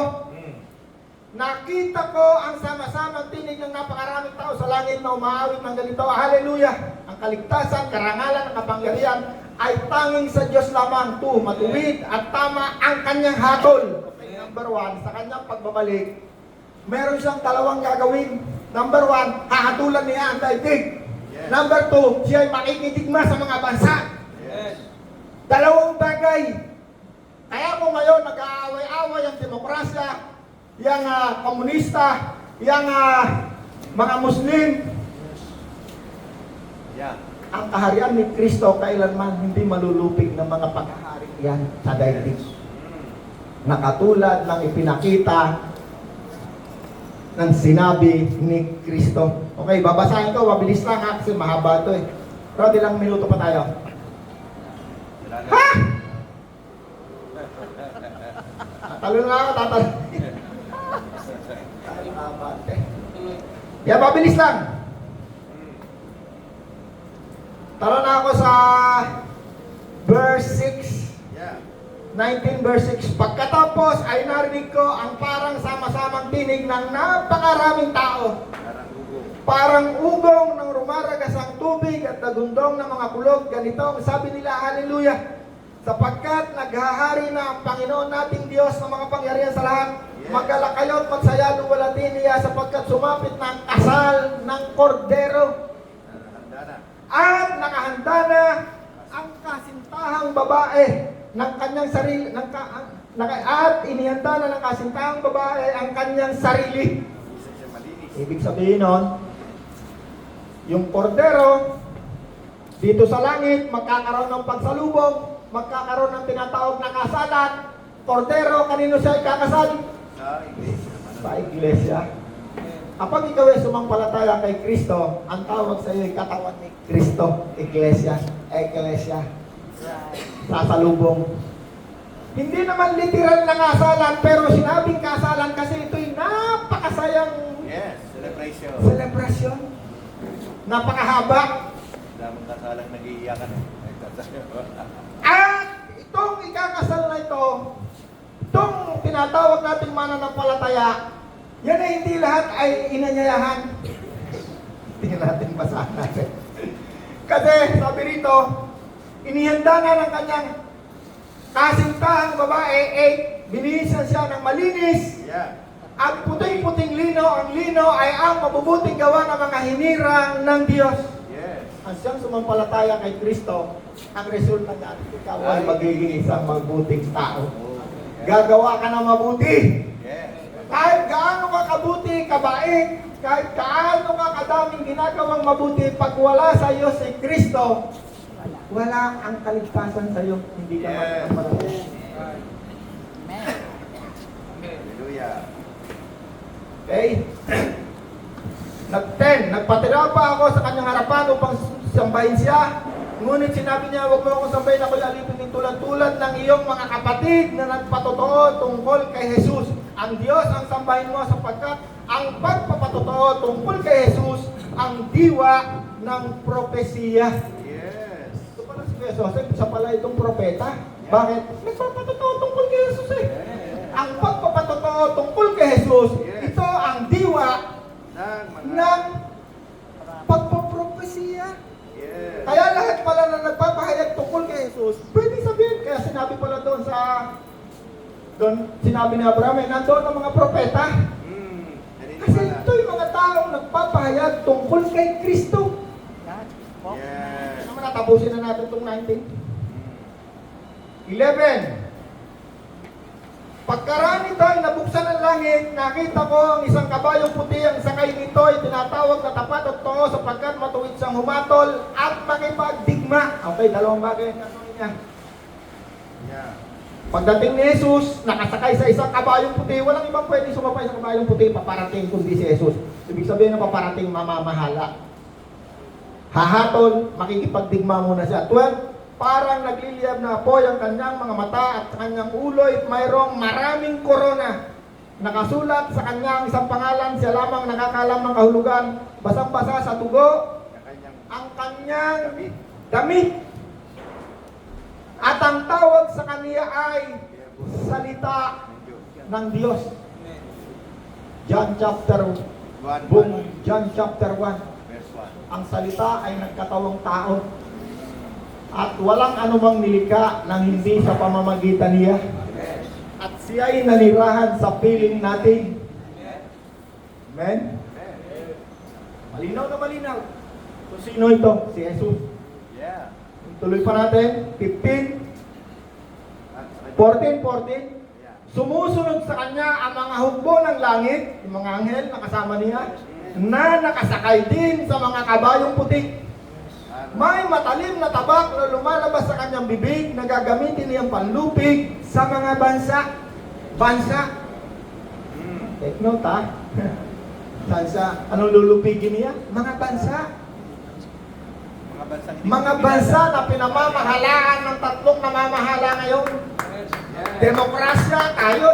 nakita ko ang sama-samang tinig ng napakaraming tao sa langit na umaawit ng ganito. Hallelujah! Ang kaligtasan, karangalan, ang kapangyarihan ay tanging sa Diyos lamang. Matuwid at tama ang kanyang hatol. Okay, number 1, sa kanyang pagbabalik, meron siyang dalawang gagawin. Number 1, hahatulan niya ang daigdig. Number 2, siya ay makikitigma sa mga bansa. Dalawang bagay. Kaya mo ngayon nag-aaway-away ang demokrasya, yung komunista, yung mga Muslim. Yeah. Ang kaharian ni Kristo kailanman hindi malulupig ng mga paghahari yan sa daigdig. Na katulad ng ipinakita ng sinabi ni Kristo. Okay, babasahin ko, mabilis lang ha, kasi mahaba ito eh. Pero ilang minuto pa tayo. Ha? Tatalo na ako, tatalo. Yeah, mabilis lang. Tara na ako sa verse 6. Yeah. 19 verse 6. Pagkatapos ay narinig ko ang parang sama-samang tinig ng napakaraming tao. Parang ugong. Parang ugong ng rumaragas ang tubig at nagundong ng mga kulog. Ganito ang sabi nila, Hallelujah! Sapagkat naghahari na ang Panginoon nating Diyos ng mga pangyarihan sa lahat. Yes. Magala kayo at magsaya luwalatin niya sapagkat sumapit ng kasal ng kordero. Handa na. At nakahanda na ang kasintahang babae ng kanyang sarili at inihanda na ng kasintahang babae ang kanyang sarili. Isa siya malinis. Ibig sabihin nun, yung kordero dito sa langit magkakaroon ng pagsalubong, magkakaroon ng tinatawag na kasalan. Kordero, kanino siya ikakasal? Sa iglesia. Sa iglesia. Kapag ikaw ay sumampalataya kay Kristo, ang tawag sa iyo ay katawan ni Kristo, iglesia, eklesia, sasalubong. Hindi naman literal na kasalan, pero sinabing kasalan kasi ito'y napakasayang Yes. Celebration. celebration. Napakahaba. Damang kasalang nag-iiyakan eh. At itong ikakasal na ito, itong tinatawag nating mananampalataya, yan ay hindi lahat ay inanyayahan. Tingnan natin, basahan natin. Kasi sabi rito, inihanda na ng kanyang kasintahang babae, binihisan siya ng malinis, Yeah. at puting-puting lino, ang lino ay ang mabubuting gawa ng mga hinirang ng Diyos. Yes. Ang siyang sumampalataya kay Kristo, ang resulta niya, ikaw ay magiging isang mabuting tao. Oh. Gagawa ka ng mabuti. Yes. Kahit gaano ka kabuti, kabait, kahit gaano ka kadaming ginagawang mabuti, pag wala sa iyo si Kristo, wala ang kaligtasan sa iyo. Hindi ka Yes. magpapalataya. Hallelujah. Okay? Nagpatira pa ako sa kanyang harapan upang sambahin siya. Ngunit sinabi niya, huwag mo akong sambahin, ako'y alipin ng tulad-tulad ng iyong mga kapatid na nagpatotoo tungkol kay Jesus. Ang Diyos ang sambahin mo sapagkat ang pagpapatotoo tungkol kay Jesus ang diwa ng propesiya. Yes. Ito pala si Jesus, isa pala itong propeta. Bakit? Nagpapatotoo tungkol kay Jesus eh. Ang pagpapatotoo tungkol kay Jesus, ito ang diwa Ng mga... ng pagpapropesiya. Yes. Kaya lahat pala na nagpapahayag tungkol kay Jesus, pwede sabihin, kaya sinabi pala doon sinabi ni Abraham, nandoon ang mga propeta. Kasi Naniniwala. ito yung mga taong nagpapahayag tungkol kay Kristo. Yes. Naman natapusin na natin itong 19. 11. Pagkaraan nito ay nabuksan ang langit, nakita ko ang isang kabayong puti, ang sakay nito ay tinatawag na tapat at totoo sapagkat matuwid siyang humatol at makipagdigma. Okay, dalawang bagay ang gagawin niya. Yeah. Pagdating ni Jesus, nakasakay sa isang kabayong puti, walang ibang pwede sumapay sa kabayong puti, paparating kundi si Jesus. Ibig sabihin na paparating mamamahala. Hahatol, makikipagdigma muna siya. 12. Parang nagliliyab na apoy ang kanyang mga mata at sa kanyang uloy mayroong maraming korona. Nakasulat sa kanyang isang pangalan, siya lamang nakakalam ng kahulugan. Basang-basa sa tugo ang kanyang damit. At ang tawag sa kanya ay salita ng Diyos. John chapter 1. John chapter 1. Verse 1. Ang salita ay nagkatawang tao. At walang anumang nilikha nang hindi sa pamamagitan niya. At siya ay nanirahan sa piling natin. Amen? Malinaw na malinaw. So sino ito? Si Jesus. Yeah. Tuloy pa natin. 15, 14. Sumusunod sa kanya ang mga hukbo ng langit, yung mga anghel na kasama niya, na nakasakay din sa mga kabayong puti. May matalim na tabak na lumalabas sa kanyang bibig na gagamitin niyang panlupig sa mga bansa. Take note ha. Bansa, anong lulupigin niya? Mga bansa. Mga bansa na pinamamahalaan ng tatlong namamahala ngayon. Demokrasya,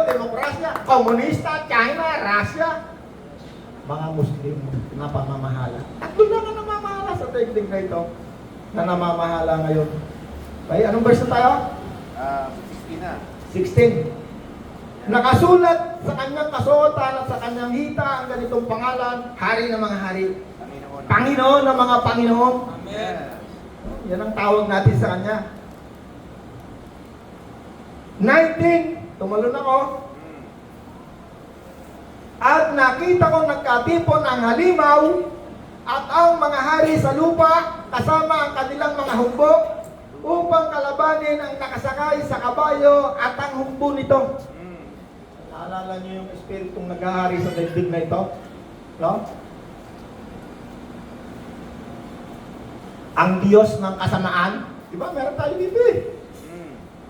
demokrasya. Komunista, China, Russia. Mga Muslim na pamamahala. Tatlo lang ang namamahala sa daigdig na ito. Na namamahala ngayon. Okay, anong verse na tayo? 16 na. 16. Nakasulat sa kanyang kasuotan at sa kanyang hita ang ganitong pangalan, Hari ng mga hari. Panginoon ng mga Panginoon. Amen. Yan ang tawag natin sa kanya. 19. Tumalon ako. At nakita ko nagkatipon ang halimaw at ang mga hari sa lupa kasama ang kanilang mga humbo upang kalabanin ang nakasakay sa kabayo at ang humbo nito. Naalala niyo yung espiritong naghahari sa daigdig na ito? No? Ang Diyos ng kasamaan. Diba? Meron tayo dito eh.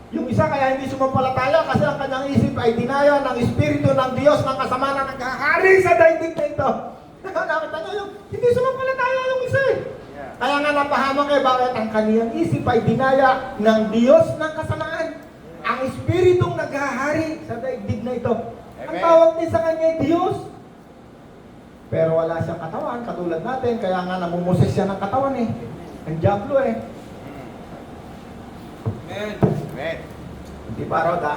Yung isa kaya hindi sumampalataya kasi ang kanyang isip ay dinaya ng Espiritu ng Diyos ng kasamaan na naghahari sa daigdig na ito. Nakita niyo yung hindi sumampalataya yung isa eh. Kaya nga napahamak eh, bakit ang kaniyang isip ay dinaya ng Diyos ng kasamaan. Ang Espiritong naghahari sa daigdig na ito. Ang tawag din sa kanya ay Diyos. Pero wala siyang katawan, katulad natin, kaya nga namumoses siya ng katawan eh. Ang diablo eh. Amen. Amen. Hindi pa raw da.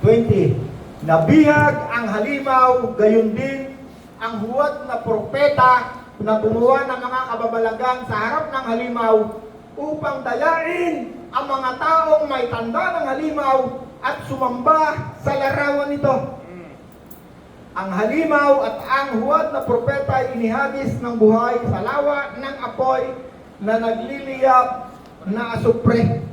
20. Nabihag ang halimaw, gayon din ang huwad na propeta na gumawa ng mga kababalagan sa harap ng halimaw upang dayain ang mga taong may tanda ng halimaw at sumamba sa larawan nito. Ang halimaw at ang huwad na propeta ay inihagis ng buhay sa lawa ng apoy na nagliliyab na asupre.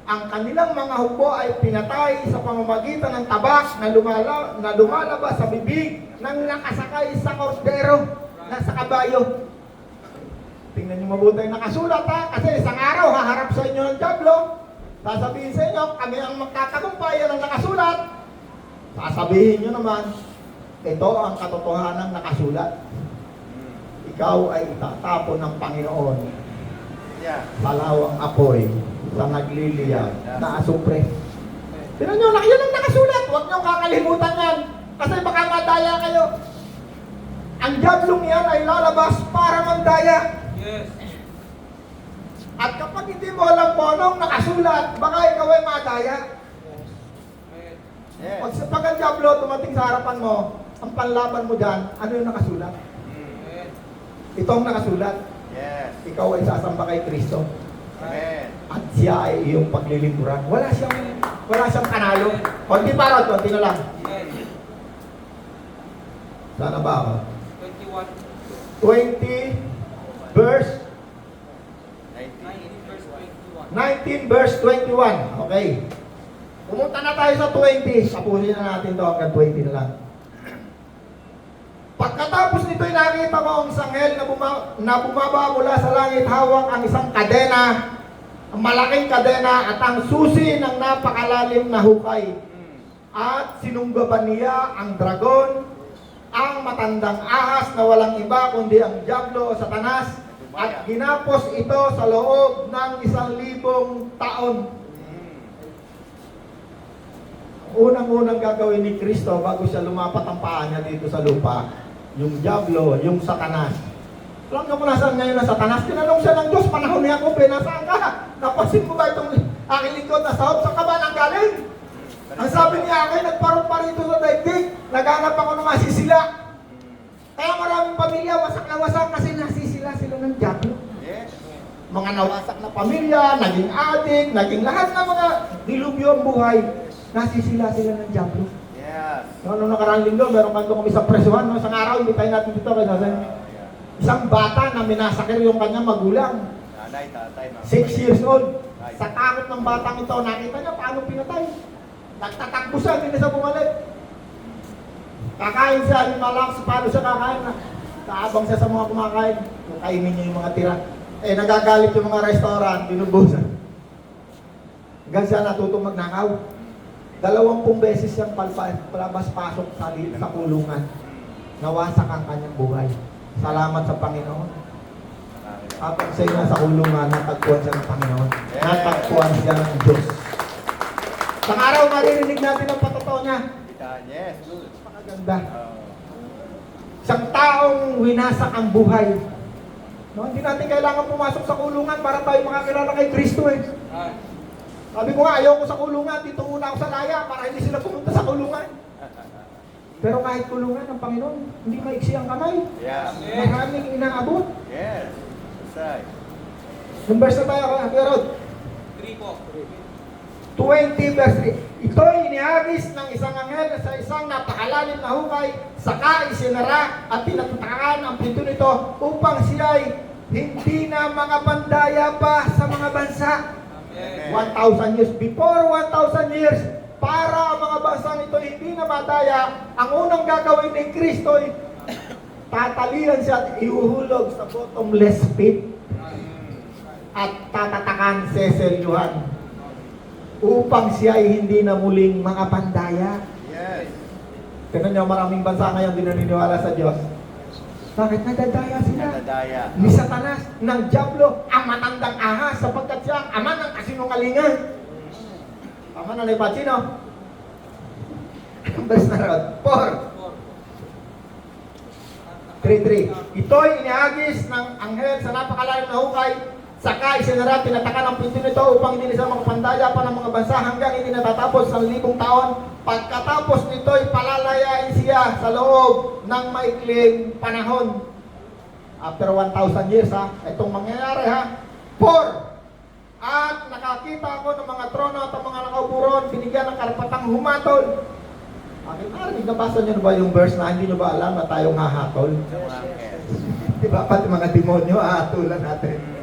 Ang kanilang mga hukbo ay pinatay sa pamamagitan ng tabak na lumalabas sa bibig ng nakasakay sa kordero na sa kabayo. Tingnan niyo mabuti yung nakasulat ha, kasi isang araw haharap sa inyo ng diablo. Sasabihin sa inyo, kami ang magtatagumpay, yan ang nakasulat. Sasabihin niyo naman, ito ang katotohanan nakasulat. Ikaw ay itatapon ng Panginoon sa lawang apoy, sa nagliliyab na asupre. Tingnan niyo, yan ang nakasulat. Huwag niyo kakalimutan yan. Kasi baka madaya kayo. Ang diablong yan ay lalabas para mandaya. Yes. At kapag hindi mo alam mo anong nakasulat, baka ikaw ay madaya. Yes. Pag ang diablo tumating sa harapan mo, ang panlaban mo dyan, ano yung nakasulat? Ito ang nakasulat. Yes. Ikaw ay sasamba kay Kristo. Amen. At siya ay iyong paglilingkuran. Wala siyang kanalo. Konti pa ron, konti na lang. Sana ba ako? 20 verse 19 verse 21. Okay. Pumunta na tayo sa 20. Tapusin na natin to hanggang 20 na lang. Pagkatapos nito'y nakita ko ang sanghel na bumaba mula sa langit, hawak ang isang kadena, ang malaking kadena at ang susi ng napakalalim na hukay. At sinunggaban niya ang dragon, ang matandang ahas na walang iba kundi ang diablo o Satanas, at ginapos ito sa loob ng 1,000 taon. Unang-unang gagawin ni Kristo bago siya lumapat ang paa niya dito sa lupa, yung diablo, yung Satanas. Alam niyo kung nasaan ngayon ang Satanas? Tinanong siya ng Diyos, panahon niya ako, nasaan ka? Napansin mo ba itong aking lingkod na sahod? Saan ka ba nang galing? Ang sabi niya akin, nagparot pa rito sa daigdig, naghanap ako ng masisila. Kaya maraming pamilya, wasak na wasak kasi nasisila sila ng diablo. Yes. Mga nawasak na pamilya, naging adik, naging lahat ng mga dilubyo ang buhay, nasisila sila ng diablo. Yes. Noong nakaraang linggo, meron kami isang presuhan, no? Isang araw, hindi tayo natin dito kasi isang bata na minasakir yung kanyang magulang. Nanay, tatay, mga 6 years old. Sa takot ng batang ito, nakita niya paano pinatay. Nagtatakbo siya, hindi na siya bumalik. Kakain siya, malang sa paano siya kakain na. Kaabang siya sa mga kumakain. Kainin niya yung mga tira. Eh, nagagalit yung mga restaurant, binubusan. Hanggang siya natutong magnakaw. 20 beses siyang palabas-pasok sa kulungan. Nawasak ang kanyang buhay. Salamat sa Panginoon. Kapag siya nasa kulungan, natagpuan siya ng Panginoon. Natagpuan siya ng Diyos. Sa araw, maririnig natin ang patotoo niya. Yes. Napakaganda. Isang taong winasak ang buhay. No, hindi natin kailangan pumasok sa kulungan para tayo makakilala kay Kristo eh. Sabi ko nga, ayaw ko sa kulungan, dito muna ako sa laya para hindi sila pumunta sa kulungan. Pero kahit kulungan ng Panginoon, hindi maiksi ang kamay. Yeah. Maraming inaabot. Yes. That's right. Yung verse na tayo, Kuya Rod. 3 po. 20 verse 3. Ito'y inihagis ng isang anghel sa isang napakalalim na hukay, saka isinara at tinatakaan ang pinto nito upang siya'y hindi na makapandaya pa sa mga bansa. 1,000 years. Before 1,000 years, para ang mga bansang ito hindi na madaya, ang unang gagawin ni Kristo ay tatalian siya at iuhulog sa bottomless pit at tatatakan, seselyuhan upang siya ay hindi na muling makapandaya. Yes. Tignan niyo, maraming bansa ngayon din naniniwala sa Diyos. Bakit nadadaya sila? Nadadaya. Ni Satanas, ng Diablo, ang matandang ahas sapagkat siya ang ama ng kasinungalingan. Tama na ni Pachino. Verse na ron. 4. 3. Ito'y inihagis ng anghel sa napakalalim na hukay, saka isinara, tinatakan ang pinto nito upang hindi nila makapandaya pa ng mga bansa hanggang hindi natatapos ng 1,000 taon. Pagkatapos nito'y palalayain siya sa loob ng maikling panahon. After 1,000 years itong mangyayari 4. At nakakita ako ng mga trono at ang mga nakaupuron, binigyan ng karapatang humatol. Nabasa niyo ba yung verse na hindi niyo ba alam na tayong hahatol? Diba pati mga demonyo hahatulan natin.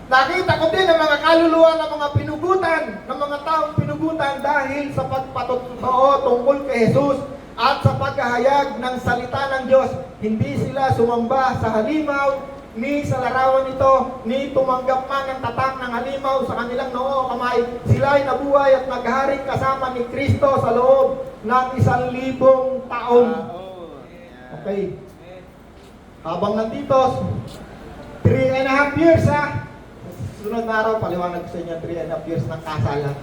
Nakita ko din ang mga kaluluwa ng mga pinugutan, ng mga taong pinugutan dahil sa pagpatotoo tungkol kay Jesus at sa paghahayag ng salita ng Diyos. Hindi sila sumamba sa halimaw, ni sa larawan nito, ni tumanggap man ng tatak ng halimaw sa kanilang noo o kamay. Sila ay nabuhay at naghari kasama ni Kristo sa loob ng 1,000 taon. Okay. Habang nandito, 3.5 years sunod na araw, paliwanag ko sa inyo, 3.5 years ng kasalan.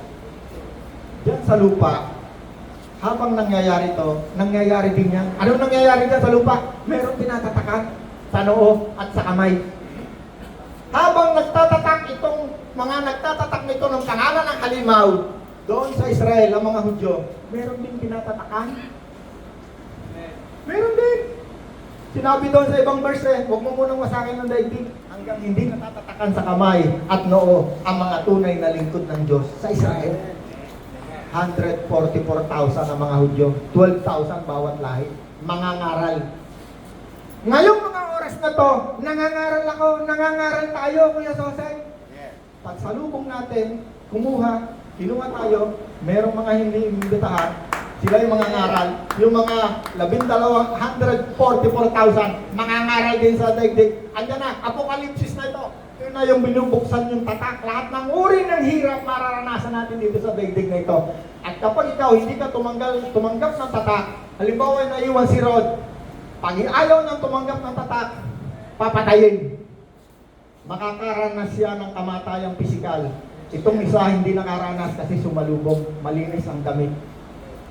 Diyan sa lupa, habang nangyayari to, nangyayari din yan. Anong nangyayari dyan sa lupa? Meron tinatatakan sa noo at sa kamay. Habang nagtatatak itong mga nagtatatak nito ng pangalan ng halimaw, doon sa Israel, ang mga Hudyo, meron din tinatatakan. Meron din. Sinabi doon sa ibang verse, huwag mo munang wasakin ng daigdig hanggang hindi natatatakan sa kamay at noo ang mga tunay na lingkod ng Diyos sa Israel. 144,000 ang mga Hudyo, 12,000 bawat lahi, mga ngaral. Ngayong mga oras na to, nangangaral ako, nangangaral tayo, Kuya Sosay. Pagsalubong natin, kinuha tayo, merong mga hindi imbitahan, sila yung mga ngaral, yung mga 144,000, mga ngaral din sa daigdig. Andiyan na, apokalipsis na ito. Yun na yung binubuksan yung tatak. Lahat ng uri ng hirap mararanasan natin dito sa daigdig na ito. At kapag ikaw hindi ka tumanggap ng tatak, halimbawa na iwan si Rod, pag ayaw niyang tumanggap ng tatak, papatayin. Makakaranas siya ng kamatayang pisikal. Itong isa hindi nakaranas kasi sumalubong, malinis ang damit.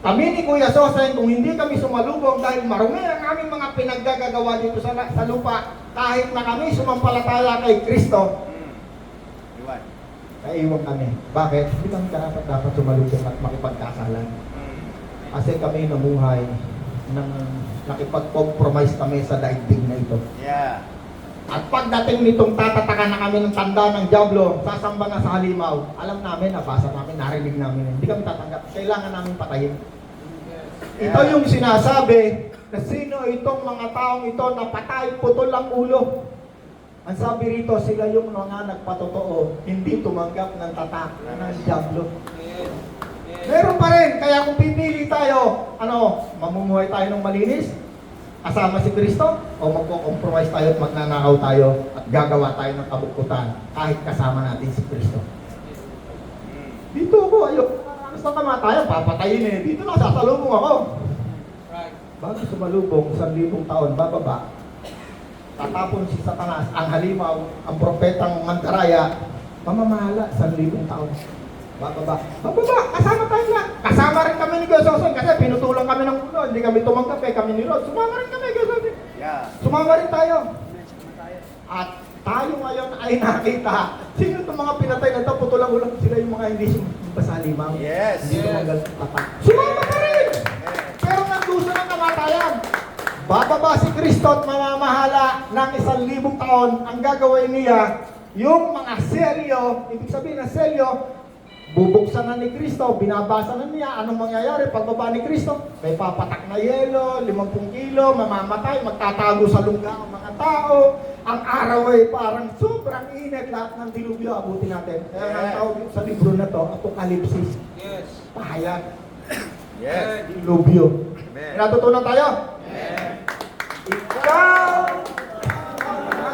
Kami ni Kuya Sosen, kung hindi kami sumalubong dahil marumi ang aming mga pinaggagawa dito sa lupa, kahit na kami sumampalataya kay Kristo, naiwan kami. Bakit? Hindi kami dapat sumalubong at makipagkasalan. Kasi kami namuhay ng nakipag-compromise kami sa daigdig na ito. Yeah. At pagdating nitong tatatakan na kami ng tanda ng Diablo, sasamba na sa halimaw, alam namin, nabasa namin, narinig namin, hindi kami tatanggap. Kailangan namin patayin. Ito yung sinasabi na sino itong mga taong ito na patay, putol ang ulo. Ang sabi rito, sila yung mga nagpatotoo, hindi tumanggap ng tatak ng Diablo. Meron pa rin, kaya kung pipili tayo, mamumuhay tayo ng malinis, kasama si Kristo o magko-compromise tayo at magnanakaw tayo at gagawa tayo ng kabuktutan kahit kasama natin si Kristo. Dito ako, ayoko. Sa kamatayan, papatayin eh. Dito na, sasalubong ako. Bago sumalubong, 1,000 taon, bababa. Tatapon si Satanas, ang halimaw, ang propetang Mandaraya, mamamahala, 1,000 taon. Bababa. Bababa, kasama tayo lang. Kasama rin kami ni Gososon kasi pinutulang kami ng ulo. Hindi kami tumanggap eh, kami ni Rod. Sumama rin kami, Gososon. Yeah. Sumama rin tayo. At tayo ngayon ay nakita. Sino itong mga pinatay na ito? Putulang ulo. Sila yung mga hindi sumamba sa halimaw. Yes. Hindi tumanggap sa tapat. Sumama ka rin! Pero nagdusa ng kamatayan. Bababa si Kristo at mamamahala ng 1,000 taon. Ang gagawin niya, yung mga selyo, ibig sabihin ng selyo, bubuksan na ni Kristo, binabasa na niya, anong mangyayari pagbaba ni Kristo? May papatak na yelo, 50 kilo, mamamatay, magtatago sa lungga ang mga tao. Ang araw ay parang sobrang init, lahat ng dilubyo abutin natin. Kaya ang tawag sa libro na to, Apokalipsis. Yes. Pahayag, Yes. dilubyo. Amen. Natutunan tayo? Ikaw